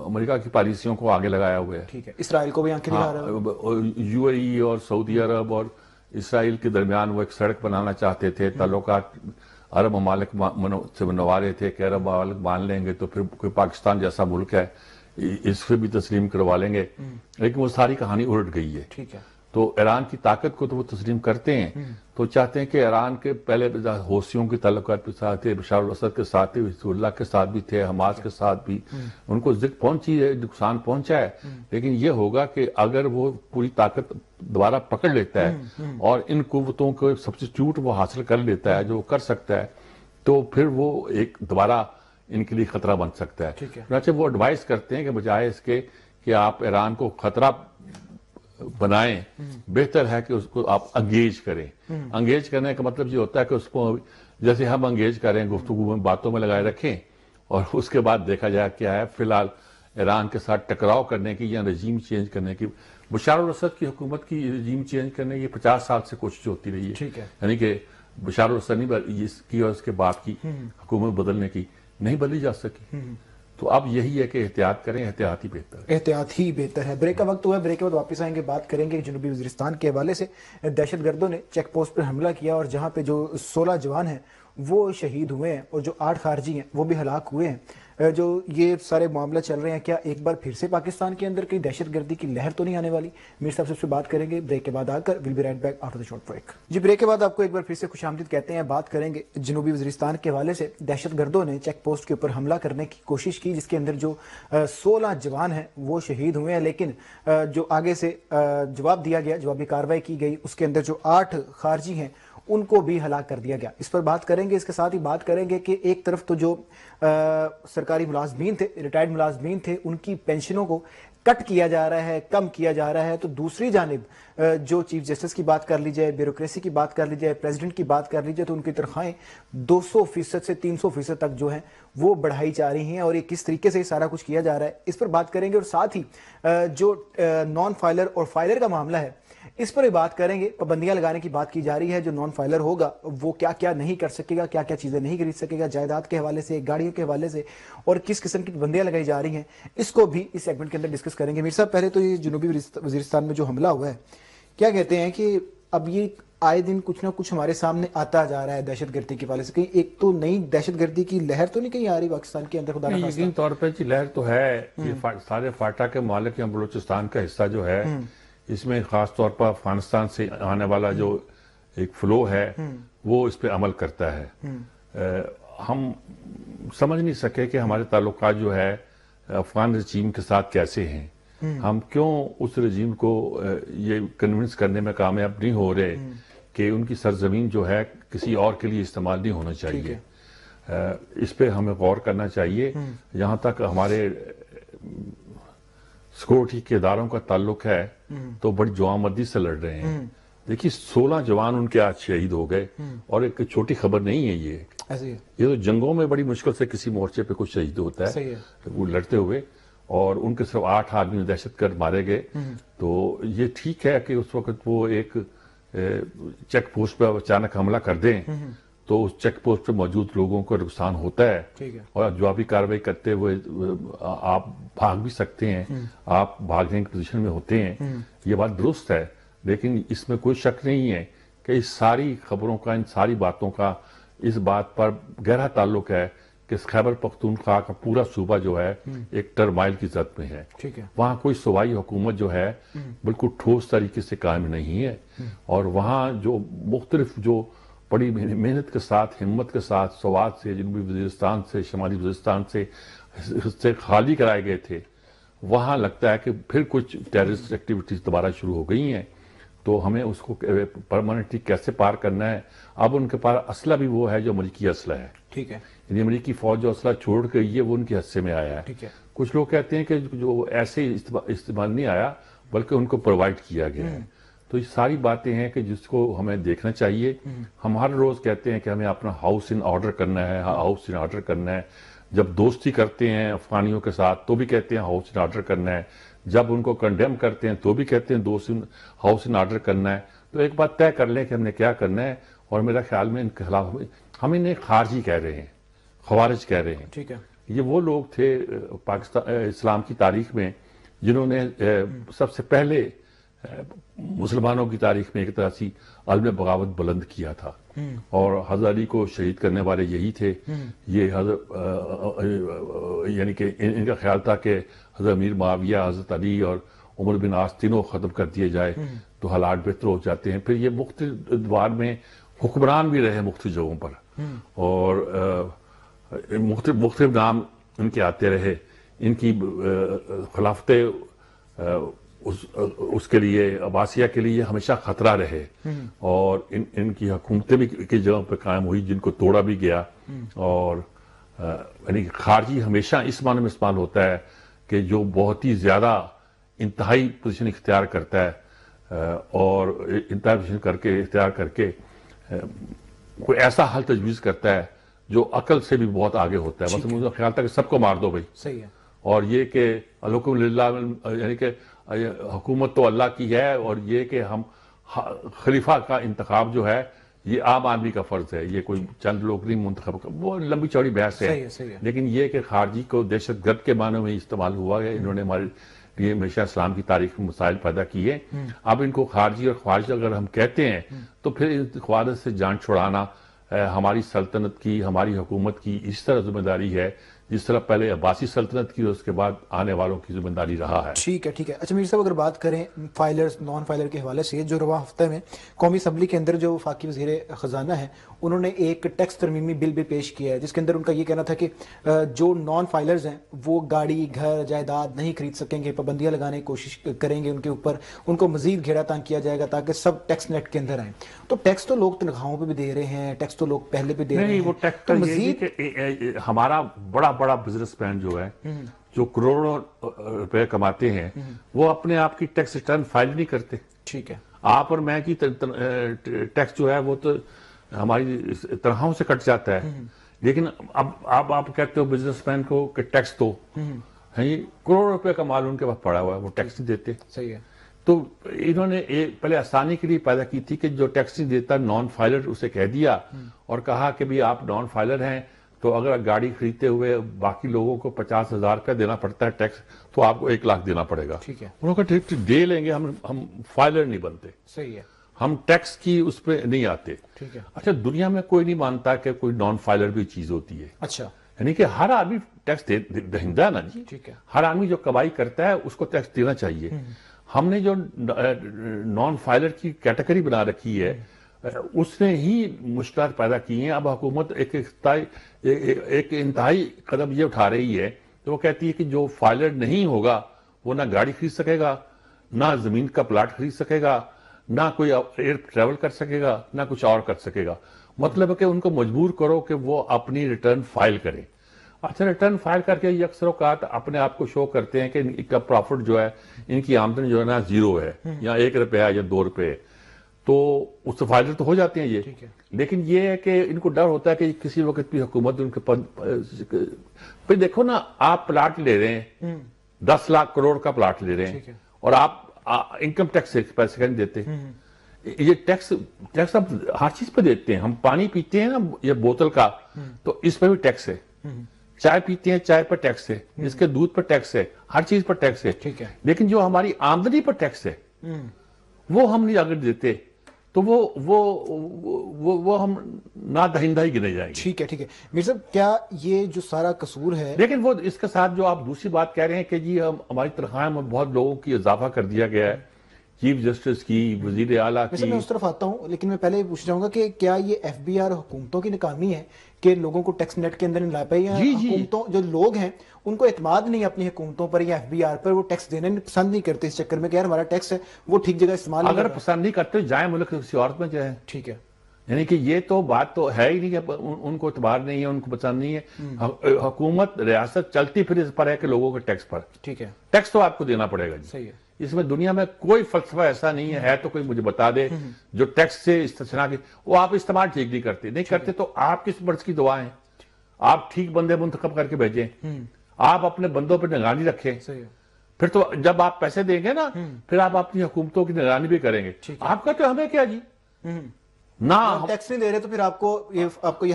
امریکہ کی پالیسیوں کو آگے لگایا ہوا ہے. ٹھیک ہے, اسرائیل کو بھی آنکھیں دکھا رہا ہے. یو اے ای اور سعودی عرب اور اسرائیل کے درمیان وہ ایک سڑک بنانا چاہتے تھے, تعلقات عرب ممالک سے بنوا رہے تھے کہ عرب ممالک مان لیں گے تو پھر کوئی پاکستان جیسا ملک ہے اس سے بھی تسلیم کروا لیں گے, لیکن وہ ساری کہانی الٹ گئی ہے. ٹھیک ہے, تو ایران کی طاقت کو تو وہ تسلیم کرتے ہیں, تو چاہتے ہیں کہ ایران کے پہلے حوثیوں کے تعلقات کے ساتھ تھے, بشار الاسد کے ساتھ تھے, حزب اللہ کے ساتھ بھی تھے, حماس کے ساتھ بھی, ان کو ذکر پہنچی ہے, نقصان پہنچا ہے, لیکن یہ ہوگا کہ اگر وہ پوری طاقت دوبارہ پکڑ لیتا ہے اور ان قوتوں کو سبسٹیٹیوٹ وہ حاصل کر لیتا ہے جو وہ کر سکتا ہے, تو پھر وہ ایک دوبارہ ان کے لیے خطرہ بن سکتا ہے. چنانچہ وہ ایڈوائز کرتے ہیں کہ بجائے اس کے کہ آپ ایران کو خطرہ بنائیں, بہتر ہے کہ اس کو آپ انگیج کریں. انگیج کرنے کا مطلب یہ ہوتا ہے کہ اس کو جیسے ہم انگیج کریں, گفتگو میں, باتوں میں لگائے رکھیں اور اس کے بعد دیکھا جائے کیا ہے. فی الحال ایران کے ساتھ ٹکراؤ کرنے کی یا رجیم چینج کرنے کی, بشار الاسد کی حکومت کی رجیم چینج کرنے کی 50 سال سے کوشش ہوتی رہی ہے. یعنی کہ بشار الاسد کی اور اس کے باپ کی حکومت بدلنے کی نہیں بدلی جا سکی. تو اب یہی ہے کہ احتیاط کریں, احتیاط ہی بہتر ہے. احتیاط ہی بہتر ہے. بریک کا وقت ہوا ہے, بریک کے بعد واپس آئیں گے, بات کریں گے جنوبی وزیرستان کے حوالے سے. دہشت گردوں نے چیک پوسٹ پر حملہ کیا اور جہاں پہ جو 16 جوان ہیں وہ شہید ہوئے ہیں اور جو 8 خارجی ہیں وہ بھی ہلاک ہوئے ہیں. جو یہ سارے معاملہ چل رہے ہیں, کیا ایک بار پھر سے پاکستان کے اندر کوئی دہشت گردی کی لہر تو نہیں آنے والی؟ میر صاحب سے اس پہ بات کریں گے بریک کے بعد آ کر. We'll be right back after the short break. جی بریک کے بعد آپ کو ایک بار پھر سے خوش آمدید کہتے ہیں. بات کریں گے جنوبی وزیرستان کے حوالے سے. دہشت گردوں نے چیک پوسٹ کے اوپر حملہ کرنے کی کوشش کی جس کے اندر جو 16 جوان ہیں وہ شہید ہوئے ہیں, لیکن جو آگے سے جواب دیا گیا, جوابی کارروائی کی گئی, اس کے اندر جو 8 خارجی ہیں ان کو بھی ہلاک کر دیا گیا. اس پر بات کریں گے. اس کے ساتھ ہی بات کریں گے کہ ایک طرف تو جو سرکاری ملازمین تھے, ریٹائرڈ ملازمین تھے, ان کی پینشنوں کو کٹ کیا جا رہا ہے, کم کیا جا رہا ہے, تو دوسری جانب جو چیف جسٹس کی بات کر لی جائے, بیوروکریسی کی بات کر لی جائے, پریزیڈنٹ کی بات کر لی جائے, تو ان کی تنخواہیں 200% سے 300% تک جو ہیں وہ بڑھائی جا رہی ہیں, اور یہ کس طریقے سے یہ سارا کچھ کیا جا رہا ہے اس پر بات کریں گے. اور ساتھ ہی جو نان فائلر اور فائلر کا معاملہ ہے اس پر بھی بات کریں گے. پابندیاں لگانے کی بات کی جا رہی ہے. جو نان فائلر ہوگا وہ کیا کیا نہیں کر سکے گا, کیا کیا چیزیں نہیں خرید سکے گا, جائیداد کے حوالے سے, گاڑیوں کے حوالے سے, اور کس قسم کی پابندیاں لگائی جا رہی ہیں, اس کو بھی اس سیگمنٹ کے اندر ڈسکس کریں گے. میر صاحب, پہلے تو یہ جنوبی وزیرستان میں جو حملہ ہوا ہے, کیا کہتے ہیں کہ اب یہ آئے دن کچھ نہ کچھ ہمارے سامنے آتا جا رہا ہے دہشت گردی کے حوالے سے. کہیں ایک تو نئی دہشت گردی کی لہر تو نہیں کہیں آ رہی پاکستان کے اندر؟ خدا نخواستہ. یقینی طور پہ لہر تو ہے. یہ سارے فاٹا کے مالک یا بلوچستان کا حصہ جو ہے, اس میں خاص طور پر افغانستان سے آنے والا جو ایک فلو ہے وہ اس پہ عمل کرتا ہے. ہم سمجھ نہیں سکے کہ ہمارے تعلقات جو ہے افغان رجیم کے ساتھ کیسے ہیں. ہم کیوں اس رجیم کو یہ کنونس کرنے میں کامیاب نہیں ہو رہے کہ ان کی سرزمین جو ہے کسی اور کے لیے استعمال نہیں ہونا چاہیے. اس پہ ہمیں غور کرنا چاہیے. جہاں تک ہمارے سیکورٹی کے اداروں کا تعلق ہے تو بڑی جوامردی سے لڑ رہے ہیں. دیکھیے 16 جوان ان کے آج شہید ہو گئے, اور ایک چھوٹی خبر نہیں ہے یہ تو جنگوں میں بڑی مشکل سے کسی مورچے پہ کچھ شہید ہوتا ہے وہ لڑتے ہوئے, اور ان کے صرف 8 آدمی دہشت گرد مارے گئے. تو یہ ٹھیک ہے کہ اس وقت وہ ایک چیک پوسٹ پہ اچانک حملہ کر دیں تو اس چیک پوسٹ پہ موجود لوگوں کو نقصان ہوتا ہے, اور جوابی کارروائی کرتے ہوئے آپ بھاگ بھی سکتے ہیں, آپ بھاگنے کی پوزیشن میں ہوتے ہیں. یہ بات درست ہے, لیکن اس میں کوئی شک نہیں ہے کہ اس ساری خبروں کا, ان ساری باتوں کا اس بات پر گہرا تعلق ہے کہ خیبر پختونخوا کا پورا صوبہ جو ہے ایک ٹرمائل کی زد میں ہے. وہاں کوئی صوبائی حکومت جو ہے بالکل ٹھوس طریقے سے قائم نہیں ہے, اور وہاں جو مختلف جو بڑی محنت کے ساتھ, ہمت کے ساتھ سوات سے, جنوبی وزیرستان سے, شمالی وزیرستان سے خالی کرائے گئے تھے, وہاں لگتا ہے کہ پھر کچھ ٹیررسٹ ایکٹیویٹیز دوبارہ شروع ہو گئی ہیں. تو ہمیں اس کو پرماننٹلی کیسے پار کرنا ہے. اب ان کے پاس اسلحہ بھی وہ ہے جو امریکی اسلحہ ہے. ٹھیک ہے, یعنی امریکی فوج جو اسلحہ چھوڑ گئی ہے وہ ان کے حصے میں آیا ہے. ٹھیک ہے, کچھ لوگ کہتے ہیں کہ جو ایسے استعمال نہیں آیا بلکہ ان کو پرووائڈ کیا گیا ہے. تو یہ ساری باتیں ہیں کہ جس کو ہمیں دیکھنا چاہیے. ہم ہر روز کہتے ہیں کہ ہمیں اپنا ہاؤس ان آرڈر کرنا ہے, ہاؤس ان آرڈر کرنا ہے. جب دوستی کرتے ہیں افغانیوں کے ساتھ تو بھی کہتے ہیں ہاؤس ان آرڈر کرنا ہے. جب ان کو کنڈیم کرتے ہیں تو بھی کہتے ہیں ہاؤس ان آرڈر کرنا ہے. تو ایک بات طے کر لیں کہ ہم نے کیا کرنا ہے. اور میرا خیال میں ان کے خلاف ہم انہیں خارجی کہہ رہے ہیں, خوارج کہہ رہے ہیں. ٹھیک ہے, یہ وہ لوگ تھے پاکستان اسلام کی تاریخ میں جنہوں نے سب سے پہلے مسلمانوں کی تاریخ میں ایک طرح سی عالم بغاوت بلند کیا تھا, اور حضرت علی کو شہید کرنے والے یہی تھے. یہ یعنی کہ ان کا خیال تھا کہ حضرت امیر معاویہ, حضرت علی اور عمر بن عاص تینوں ختم کر دیے جائے تو حالات بہتر ہو جاتے ہیں. پھر یہ مختلف ادوار میں حکمران بھی رہے مختلف جگہوں پر, اور مختلف نام ان کے آتے رہے. ان کی خلافت اس کے لیے, عباسیہ کے لیے ہمیشہ خطرہ رہے, اور ان کی حکومتیں بھی کئی جگہوں پہ قائم ہوئی جن کو توڑا بھی گیا. اور یعنی خارجی ہمیشہ اس معنی میں استعمال ہوتا ہے کہ جو بہت ہی زیادہ انتہائی پوزیشن اختیار کرتا ہے, اور انتہائی پوزیشن اختیار کر کے کوئی ایسا حل تجویز کرتا ہے جو عقل سے بھی بہت آگے ہوتا ہے. مثلا مجھے خیال تھا کہ سب کو مار دو بھائی, صحیح ہے, اور یہ کہ الحکم للہ, یعنی کہ حکومت تو اللہ کی ہے, اور یہ کہ ہم خلیفہ کا انتخاب جو ہے یہ عام آدمی کا فرض ہے, یہ کوئی چند لوگ نہیں منتخب, وہ لمبی چوڑی بحث ہے. لیکن یہ کہ خارجی کو دہشت گرد کے معنی میں استعمال ہوا ہے. انہوں نے ہمارے لیے ہمیشہ اسلام کی تاریخ میں مسائل پیدا کیے. اب ان کو خارجی اور خوارج اگر ہم کہتے ہیں تو پھر خوارج سے جان چھڑانا ہماری سلطنت کی, ہماری حکومت کی اس طرح ذمہ داری ہے جس طرح پہلے عباسی سلطنت کی اس کے بعد آنے والوں کی ذمہ داری رہا ہے. ٹھیک ہے ٹھیک ہے. اچھا میر صاحب اگر بات کریں فائلرز نان فائلر کے حوالے سے، جو رواں ہفتہ میں قومی اسمبلی کے اندر جو وفاقی وزیر خزانہ ہیں انہوں نے ایک ٹیکس ترمیمی بل بھی پیش کیا ہے، جس کے اندر ان کا یہ کہنا تھا کہ جو نان فائلرز ہیں وہ گاڑی گھر جائیداد نہیں خرید سکیں گے، پابندیاں لگانے کی کوشش کریں گے ان کے اوپر، ان کو مزید گھیرا تانگ کیا جائے گا تاکہ سب ٹیکس نیٹ کے اندر آئیں. تو ٹیکس تو لوگ تنخواہوں پہ بھی دے رہے ہیں، ٹیکس تو لوگ پہلے بھی دے رہے ہیں. نہیں، وہ ٹیکس تو مزید ہمارا بڑا بزنس مین جو ہے جو کروڑوں روپے کماتے ہیں وہ اپنے آپ کی ٹیکس ریٹرن فائل نہیں کرتے. ٹھیک ہے. آپ اور میں کی ٹیکس جو ہے وہ تو ہماری تنخواہوں سے کٹ جاتا ہے، لیکن اب آپ کہتے ہو بزنس مین کو کہ ٹیکس دو، کروڑ روپے کا مال ان کے پاس پڑا ہوا ہے، وہ ٹیکس نہیں دیتے. صحیح ہے. تو انہوں نے پہلے آسانی کے لیے پیدا کی تھی کہ جو ٹیکس نہیں دیتا نان فائلر اسے کہہ دیا اور کہا کہ بھی آپ نان فائلر ہیں تو اگر گاڑی خریدتے ہوئے باقی لوگوں کو 50,000 روپیہ دینا پڑتا ہے ٹیکس تو آپ کو 1 لاکھ دینا پڑے گا. ٹھیک ہے. انہوں نے کہا دے لیں گے، ہم فائلر نہیں بنتے. صحیح ہے. ہم ٹیکس کی اس پہ نہیں آتے. ٹھیک ہے. اچھا دنیا میں کوئی نہیں مانتا کہ کوئی نان فائلر بھی چیز ہوتی ہے. اچھا. یعنی کہ ہر آدمی ٹیکس دہندہ نا جی. ٹھیک ہے. ہر آدمی جو کمائی کرتا ہے اس کو ٹیکس دینا چاہیے. ہم نے جو نان فائلر کی کیٹیگری بنا رکھی ہے اس نے ہی مشکلات پیدا کی ہیں. اب حکومت ایک انتہائی قدم یہ اٹھا رہی ہے تو وہ کہتی ہے کہ جو فائلر نہیں ہوگا وہ نہ گاڑی خرید سکے گا، نہ زمین کا پلاٹ خرید سکے گا، نہ کوئی ایئر ٹریول کر سکے گا، نہ کچھ اور کر سکے گا. مطلب ہے کہ ان کو مجبور کرو کہ وہ اپنی ریٹرن فائل کریں. اچھا ریٹرن فائل کر کے یہ اکثر اوقات اپنے آپ کو شو کرتے ہیں کہ ان کا پروفٹ جو ہے، ان کی آمدن جو ہے نا 0 ہے یا 1 روپے ہے یا 2 روپے ہے، تو اس سے فائدے تو ہو جاتے ہیں یہ. لیکن یہ ہے کہ ان کو ڈر ہوتا ہے کہ کسی وقت بھی حکومت ان کے پھر دیکھو نا، آپ پلاٹ لے رہے ہیں 10 لاکھ کروڑ کا پلاٹ لے رہے ہیں اور آپ انکم ٹیکس سے پیسے نہیں دیتے. یہ ٹیکس اب ہر چیز پہ دیتے ہیں. ہم پانی پیتے ہیں نا یہ بوتل کا تو اس پہ بھی ٹیکس ہے. چائے پیتے ہیں چائے پر ٹیکس ہے، اس کے دودھ پر ٹیکس ہے، ہر چیز پر ٹیکس ہے. لیکن جو ہماری آمدنی پر ٹیکس ہے وہ ہم نہیں اگر دیتے تو وہ ہم نہ دہندہ ہی گنے جائیں گے. ٹھیک ہے ٹھیک ہے. میر صاحب کیا یہ جو سارا قصور ہے، لیکن وہ اس کے ساتھ جو آپ دوسری بات کہہ رہے ہیں کہ جی ہماری تنخواہ میں بہت لوگوں کی اضافہ کر دیا گیا ہے، چیف جسٹس کی، وزیر اعلیٰ کی. میں اس طرف آتا ہوں لیکن میں پہلے پوچھ چاہوں گا کہ کیا یہ ایف بی آر حکومتوں کی ناکامی ہے کہ لوگوں کو ٹیکس نیٹ کے اندر نہیں لا پائی، یا حکومتوں جو لوگ ہیں ان کو اعتماد نہیں اپنی حکومتوں پر یا ایف بی آر پر، وہ ٹیکس دینے پسند نہیں کرتے اس چکر میں کہ یار ہمارا ٹیکس ہے وہ ٹھیک جگہ استعمال اگر پسند نہیں کرتے جائیں ملک کسی اور میں جائیں. ٹھیک ہے. یعنی کہ یہ تو بات تو ہے ہی نہیں کہ ان کو اعتبار نہیں ہے، ان کو پسند نہیں ہے. حکومت ریاست چلتی پھر اس پر ہے کہ لوگوں کے ٹیکس پر. ٹھیک ہے. ٹیکس تو آپ کو دینا پڑے گا جی. صحیح ہے. اس میں دنیا میں کوئی فلسفہ ایسا نہیں ہے تو کوئی مجھے بتا دے جو ٹیکس سے استثناء کی وہ آپ استعمال ٹھیک نہیں کرتے تو آپ کس مرض کی دعا ہیں؟ آپ ٹھیک بندے منتخب کر کے بھیجیں، آپ اپنے بندوں پہ نگرانی رکھیں. پھر تو جب آپ پیسے دیں گے نا پھر آپ اپنی حکومتوں کی نگرانی بھی کریں گے. آپ کہتے ہمیں کیا جی، نہ ٹیکس نہیں دے رہے تو پھر آپ کو یہ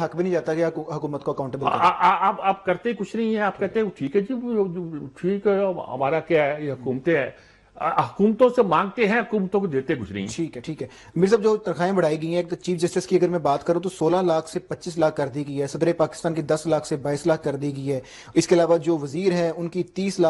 حق بھی نہیں جاتا کہ حکومت کو اکاؤنٹیبل آپ کرتے کچھ نہیں ہے. آپ کہتے ہیں ٹھیک ہے جی، ٹھیک ہے ہمارا کیا ہے، یہ حکومتیں ہیں، حکومتوں سے مانگتے ہیں، حکومتوں کو دیتے کچھ نہیں. ٹھیک ہے ٹھیک ہے. میر صاحب جو تنخواہیں بڑھائی گئی ہیں، ایک تو چیف جسٹس کی اگر میں بات کروں تو 16 لاکھ سے 25 لاکھ کر دی گئی ہے، صدر پاکستان کی 10 لاکھ سے 22 لاکھ کر دی گئی ہے. اس کے علاوہ جو وزیر ہیں ان کی 3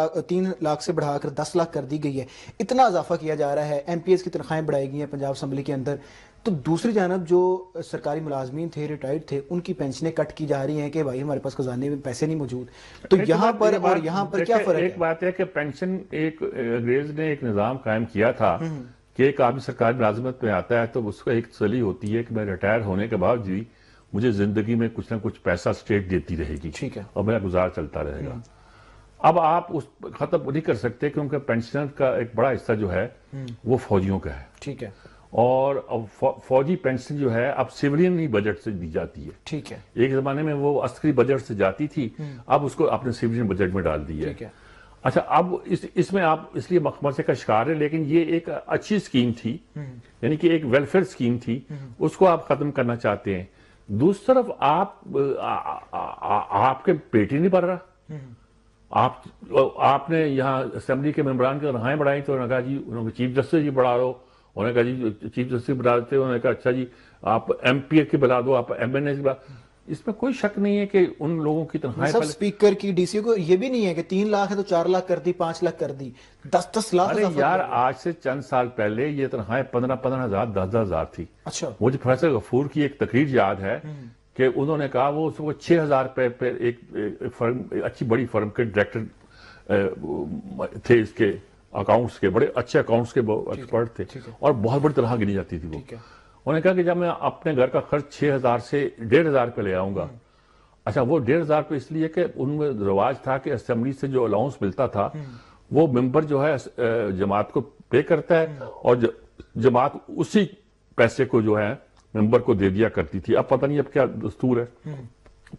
لاکھ سے بڑھا کر 10 لاکھ کر دی گئی ہے. اتنا اضافہ کیا جا رہا ہے. ایم پی ایس کی تنخواہیں بڑھائی گئی ہیں پنجاب اسمبلی کے اندر. تو دوسری جانب جو سرکاری ملازمین تھے، ریٹائرڈ تھے، ان کی پینشنیں کٹ کی جا رہی ہیں کہ بھائی ہمارے پاس خزانے میں پیسے نہیں موجود. تو یہاں پر اور یہاں پر کیا فرق ہے؟ ایک بات ہے کہ پینشن ایک انگریز نے ایک نظام قائم کیا تھا کہ ایک آدمی سرکاری ملازمت میں آتا ہے تو اس کو ایک تسلی ہوتی ہے کہ میں ریٹائر ہونے کے بعد بھی مجھے زندگی میں کچھ نہ کچھ پیسہ اسٹیٹ دیتی رہے گی. ٹھیک ہے. اور میرا گزار چلتا رہے گا. اب آپ اس ختم نہیں کر سکتے کیونکہ پینشنر کا ایک بڑا حصہ جو ہے وہ فوجیوں کا ہے. ٹھیک ہے. اور فوجی پینشن جو ہے اب سیولین ہی بجٹ سے دی جاتی ہے. ٹھیک ہے. ایک زمانے میں وہ عسکری بجٹ سے جاتی تھی، اب اس کو اپنے سیولین بجٹ میں ڈال دی ہے. اچھا اب اس میں آپ اس لیے مخمصے کا شکار ہے، لیکن یہ ایک اچھی سکیم تھی، یعنی کہ ایک ویلفیئر سکیم تھی، اس کو آپ ختم کرنا چاہتے ہیں. دوسری طرف آپ کے پیٹ ہی نہیں بھر رہا. آپ نے یہاں اسمبلی کے ممبران کی تنخواہیں بڑھائی تو انہوں نے کہا جی، انہوں نے چیف جسٹس جی بڑھا دو، انہوں نے کہا جی چیف جسٹس بنا دیتے، انہوں نے کہا اچھا جی آپ ایم پی کے بنا دو، آپ ایم این اے بنا. اس میں کوئی شک نہیں ہے کہ ان لوگوں کی تنخواہیں سب اسپیکر کی ڈی سی کو یہ بھی نہیں ہے کہ 3 لاکھ ہے تو 4 لاکھ کر دی، 5 لاکھ کر دی، 10 لاکھ ارے یار آج سے چند سال پہلے یہ تنخواہیں 15,000 10,000 تھی. اچھا مجھے پروفیسر غفور کی ایک تقریر یاد ہے کہ انہوں نے کہا وہ اس کو 6,000 روپے پہ ایک فرم، اچھی بڑی فرم کے ڈائریکٹر تھے، اس کے اکاؤنٹس کے بڑے اچھے اکاؤنٹس کے ایکسپرٹ تھے اور بہت بڑی تنخواہ گنی جاتی تھی وہ. انہوں نے کہا کہ جب میں اپنے گھر کا خرچ 6,000 سے 1,500 پہ لے آؤں گا، اچھا وہ 1,500 پہ اس لیے کہ ان میں رواج تھا کہ اسمبلی سے جو الاؤنس ملتا تھا وہ ممبر جو ہے جماعت کو پے کرتا ہے اور جماعت اسی پیسے کو جو ہے ممبر کو دے دیا کرتی تھی. اب پتہ نہیں اب کیا دستور ہے.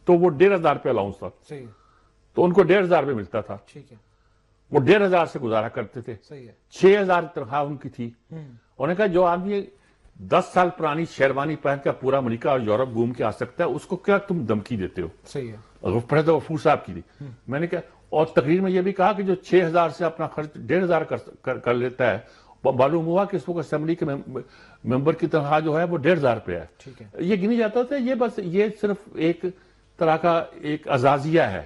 تو وہ 1,500 پہ الاؤنس تھا، تو ان کو 1,500 پہ ملتا تھا، وہ 1,500 سے گزارا کرتے تھے. 6,000 تنخواہ ان کی تھی. انہوں نے کہا جو آدمی 10 سال پرانی شیروانی پہن کر پورا امریکہ اور یورپ گھوم کے آ سکتا ہے، اس کو کیا تم دھمکی دیتے ہو؟ پروفیسر غفور صاحب کی تھی. میں نے کہا اور تقریر میں یہ بھی کہا کہ جو 6,000 سے اپنا خرچ 1,500 کر لیتا ہے، معلوم ہوا کہ اس کو اسمبلی کے ممبر کی تنخواہ جو ہے وہ 1,500 پہ ہے. یہ گنی جاتا تھا. یہ بس یہ صرف ایک طرح کا ایک ازازیہ ہے.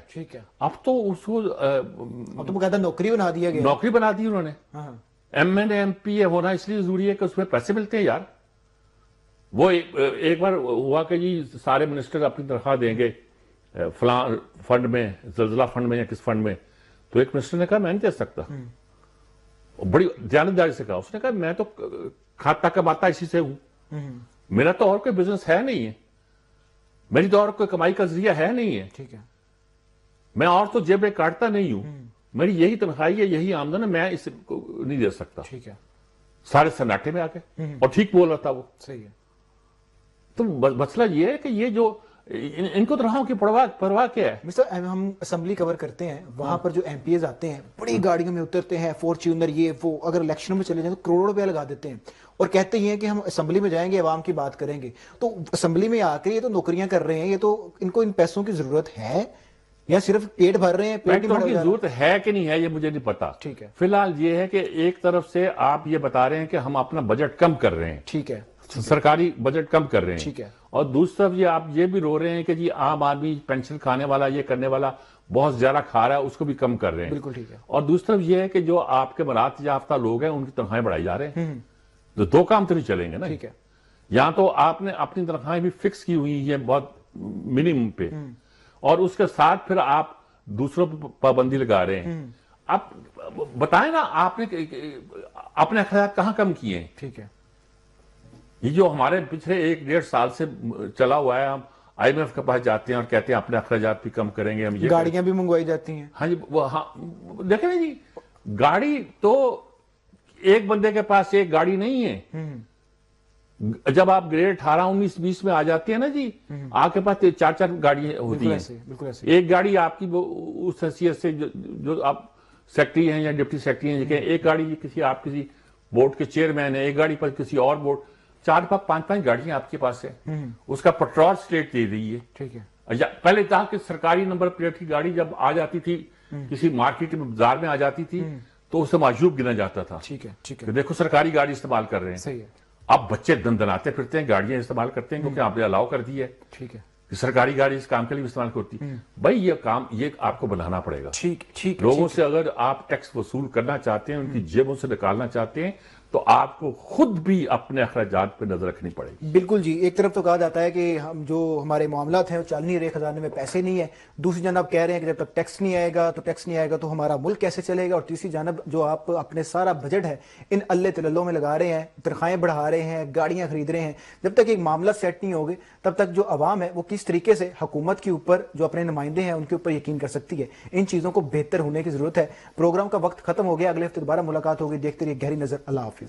اب تو اس کو باقاعدہ نوکری بنا دیا گیا، نوکری بنا دی انہوں نے. ایم این ایم پی ہونا اس لیے ضروری ہے کہ اس میں پیسے ملتے ہیں یار. وہ ایک بار ہوا کہ جی سارے منسٹر اپنی تنخواہ دیں گے فلاں فنڈ میں، زلزلہ فنڈ میں یا کس فنڈ میں. تو ایک منسٹر نے کہا میں نہیں دے سکتا. بڑی دیانتداری سے کہا. اس نے کہا میں تو کھاتا کماتا اسی سے ہوں، میرا تو اور کوئی بزنس ہے نہیں ہے، میری تو اور کوئی کمائی کا ذریعہ ہے نہیں ہے، میں اور تو جیبیں کاٹتا نہیں ہوں، میری یہی تنخواہی ہے، یہی آمدن ہے، میں اس کو نہیں دے سکتا. سارے سناٹے میں آ گئے اور ٹھیک بول رہا تھا وہ. تو مسئلہ یہ ہے کہ یہ جو ان کو تنخواہوں کی پرواہ کیا ہے؟ مسٹر ہم اسمبلی کور کرتے ہیں، وہاں پر جو ایم پی ایز آتے ہیں بڑی گاڑیوں میں اترتے ہیں، فارچونر یہ وہ، اگر الیکشنوں میں چلے جائیں تو کروڑوں روپے لگا دیتے ہیں اور کہتے ہیں کہ ہم اسمبلی میں جائیں گے عوام کی بات کریں گے. تو اسمبلی میں آ کے یہ تو نوکریاں کر رہے ہیں، یہ تو ان کو ان پیسوں کی ضرورت ہے یا صرف پیٹ بھر رہے ہیں؟ پیٹ کی ضرورت ہے کہ نہیں ہے یہ مجھے نہیں پتا. فی الحال یہ ہے کہ ایک طرف سے آپ یہ بتا رہے ہیں کہ ہم اپنا بجٹ کم کر رہے ہیں، سرکاری بجٹ کم کر رہے ہیں، اور دوسری طرف یہ آپ یہ بھی رو رہے ہیں کہ جی عام آدمی پینشن کھانے والا یہ کرنے والا بہت زیادہ کھا رہا ہے، اس کو بھی کم کر رہے ہیں. بالکل ٹھیک ہے. اور دوسری طرف یہ ہے کہ جو آپ کے مراعات یافتہ لوگ ہیں ان کی تنخواہیں بڑھائی جا رہے ہیں. تو دو کام تو نہیں چلیں گے نا. یہاں تو آپ نے اپنی تنخواہیں بھی فکس کی ہوئی ہیں بہت منیمم پہ، اور اس کے ساتھ پھر آپ دوسروں پہ پابندی لگا رہے ہیں. اب بتائیں نا آپ نے اپنے اخراجات کہاں کم کیے ہیں؟ یہ جو ہمارے پچھلے 1-1.5 سال سے چلا ہوا ہے، ہم آئی ایم ایف کے پاس جاتے ہیں اور کہتے ہیں اپنے اخراجات بھی کم کریں گے، ہم یہ گاڑیاں بھی منگوائی جاتی ہیں. ہاں جی دیکھیں نا جی، گاڑی تو ایک بندے کے پاس ایک گاڑی نہیں ہے. جب آپ گریڈ 18, 19, 20 میں آ جاتے ہیں نا جی، آپ کے پاس 4 گاڑیاں ہوتی ہیں. ایک گاڑی آپ کی اس حیثیت سے جو آپ سیکٹری ہیں یا ڈپٹی سیکٹری ہیں، ایک گاڑی کسی بورڈ کے چیئرمین ہے، ایک گاڑی پر کسی اور بورڈ، 4-5 گاڑیاں آپ کے پاس ہیں. اس کا پیٹرول اسٹیٹ دے رہی ہے. پہلے تھا کہ سرکاری نمبر پلیٹ کی گاڑی جب آ جاتی تھی کسی مارکیٹ میں بازار میں آ جاتی تھی تو اسے معیوب گنا جاتا تھا. دیکھو سرکاری گاڑی استعمال کر رہے ہیں. اب بچے دندناتے پھرتے ہیں، گاڑیاں استعمال کرتے ہیں کیونکہ آپ نے الاؤ کر دی ہے. سرکاری گاڑی اس کام کے لیے استعمال ہوتی ہے. بھائی یہ کام یہ آپ کو بنانا پڑے گا. لوگوں سے اگر آپ ٹیکس وصول کرنا چاہتے ہیں، ان کی جیبوں سے نکالنا چاہتے ہیں، تو آپ کو خود بھی اپنے اخراجات پہ نظر رکھنی پڑے گی. بالکل جی. ایک طرف تو کہا جاتا ہے کہ ہم جو ہمارے معاملات ہیں وہ چل نہیں رہے، خزانے میں پیسے نہیں ہیں. دوسری جانب آپ کہہ رہے ہیں کہ جب تک ٹیکس نہیں آئے گا تو ہمارا ملک کیسے چلے گا. اور تیسری جانب جو آپ اپنے سارا بجٹ ہے ان اللہ تللوں میں لگا رہے ہیں، تنخواہیں بڑھا رہے ہیں، گاڑیاں خرید رہے ہیں. جب تک ایک معاملہ سیٹ نہیں ہوگے تب تک جو عوام ہے وہ کس طریقے سے حکومت کے اوپر، جو اپنے نمائندے ہیں ان کے اوپر یقین کر سکتی ہے. ان چیزوں کو بہتر ہونے کی ضرورت ہے. پروگرام کا وقت ختم ہو گیا. اگلے ہفتے دوبارہ ملاقات ہوگی. دیکھتے رہیے گہری نظر. اللہ حافظ.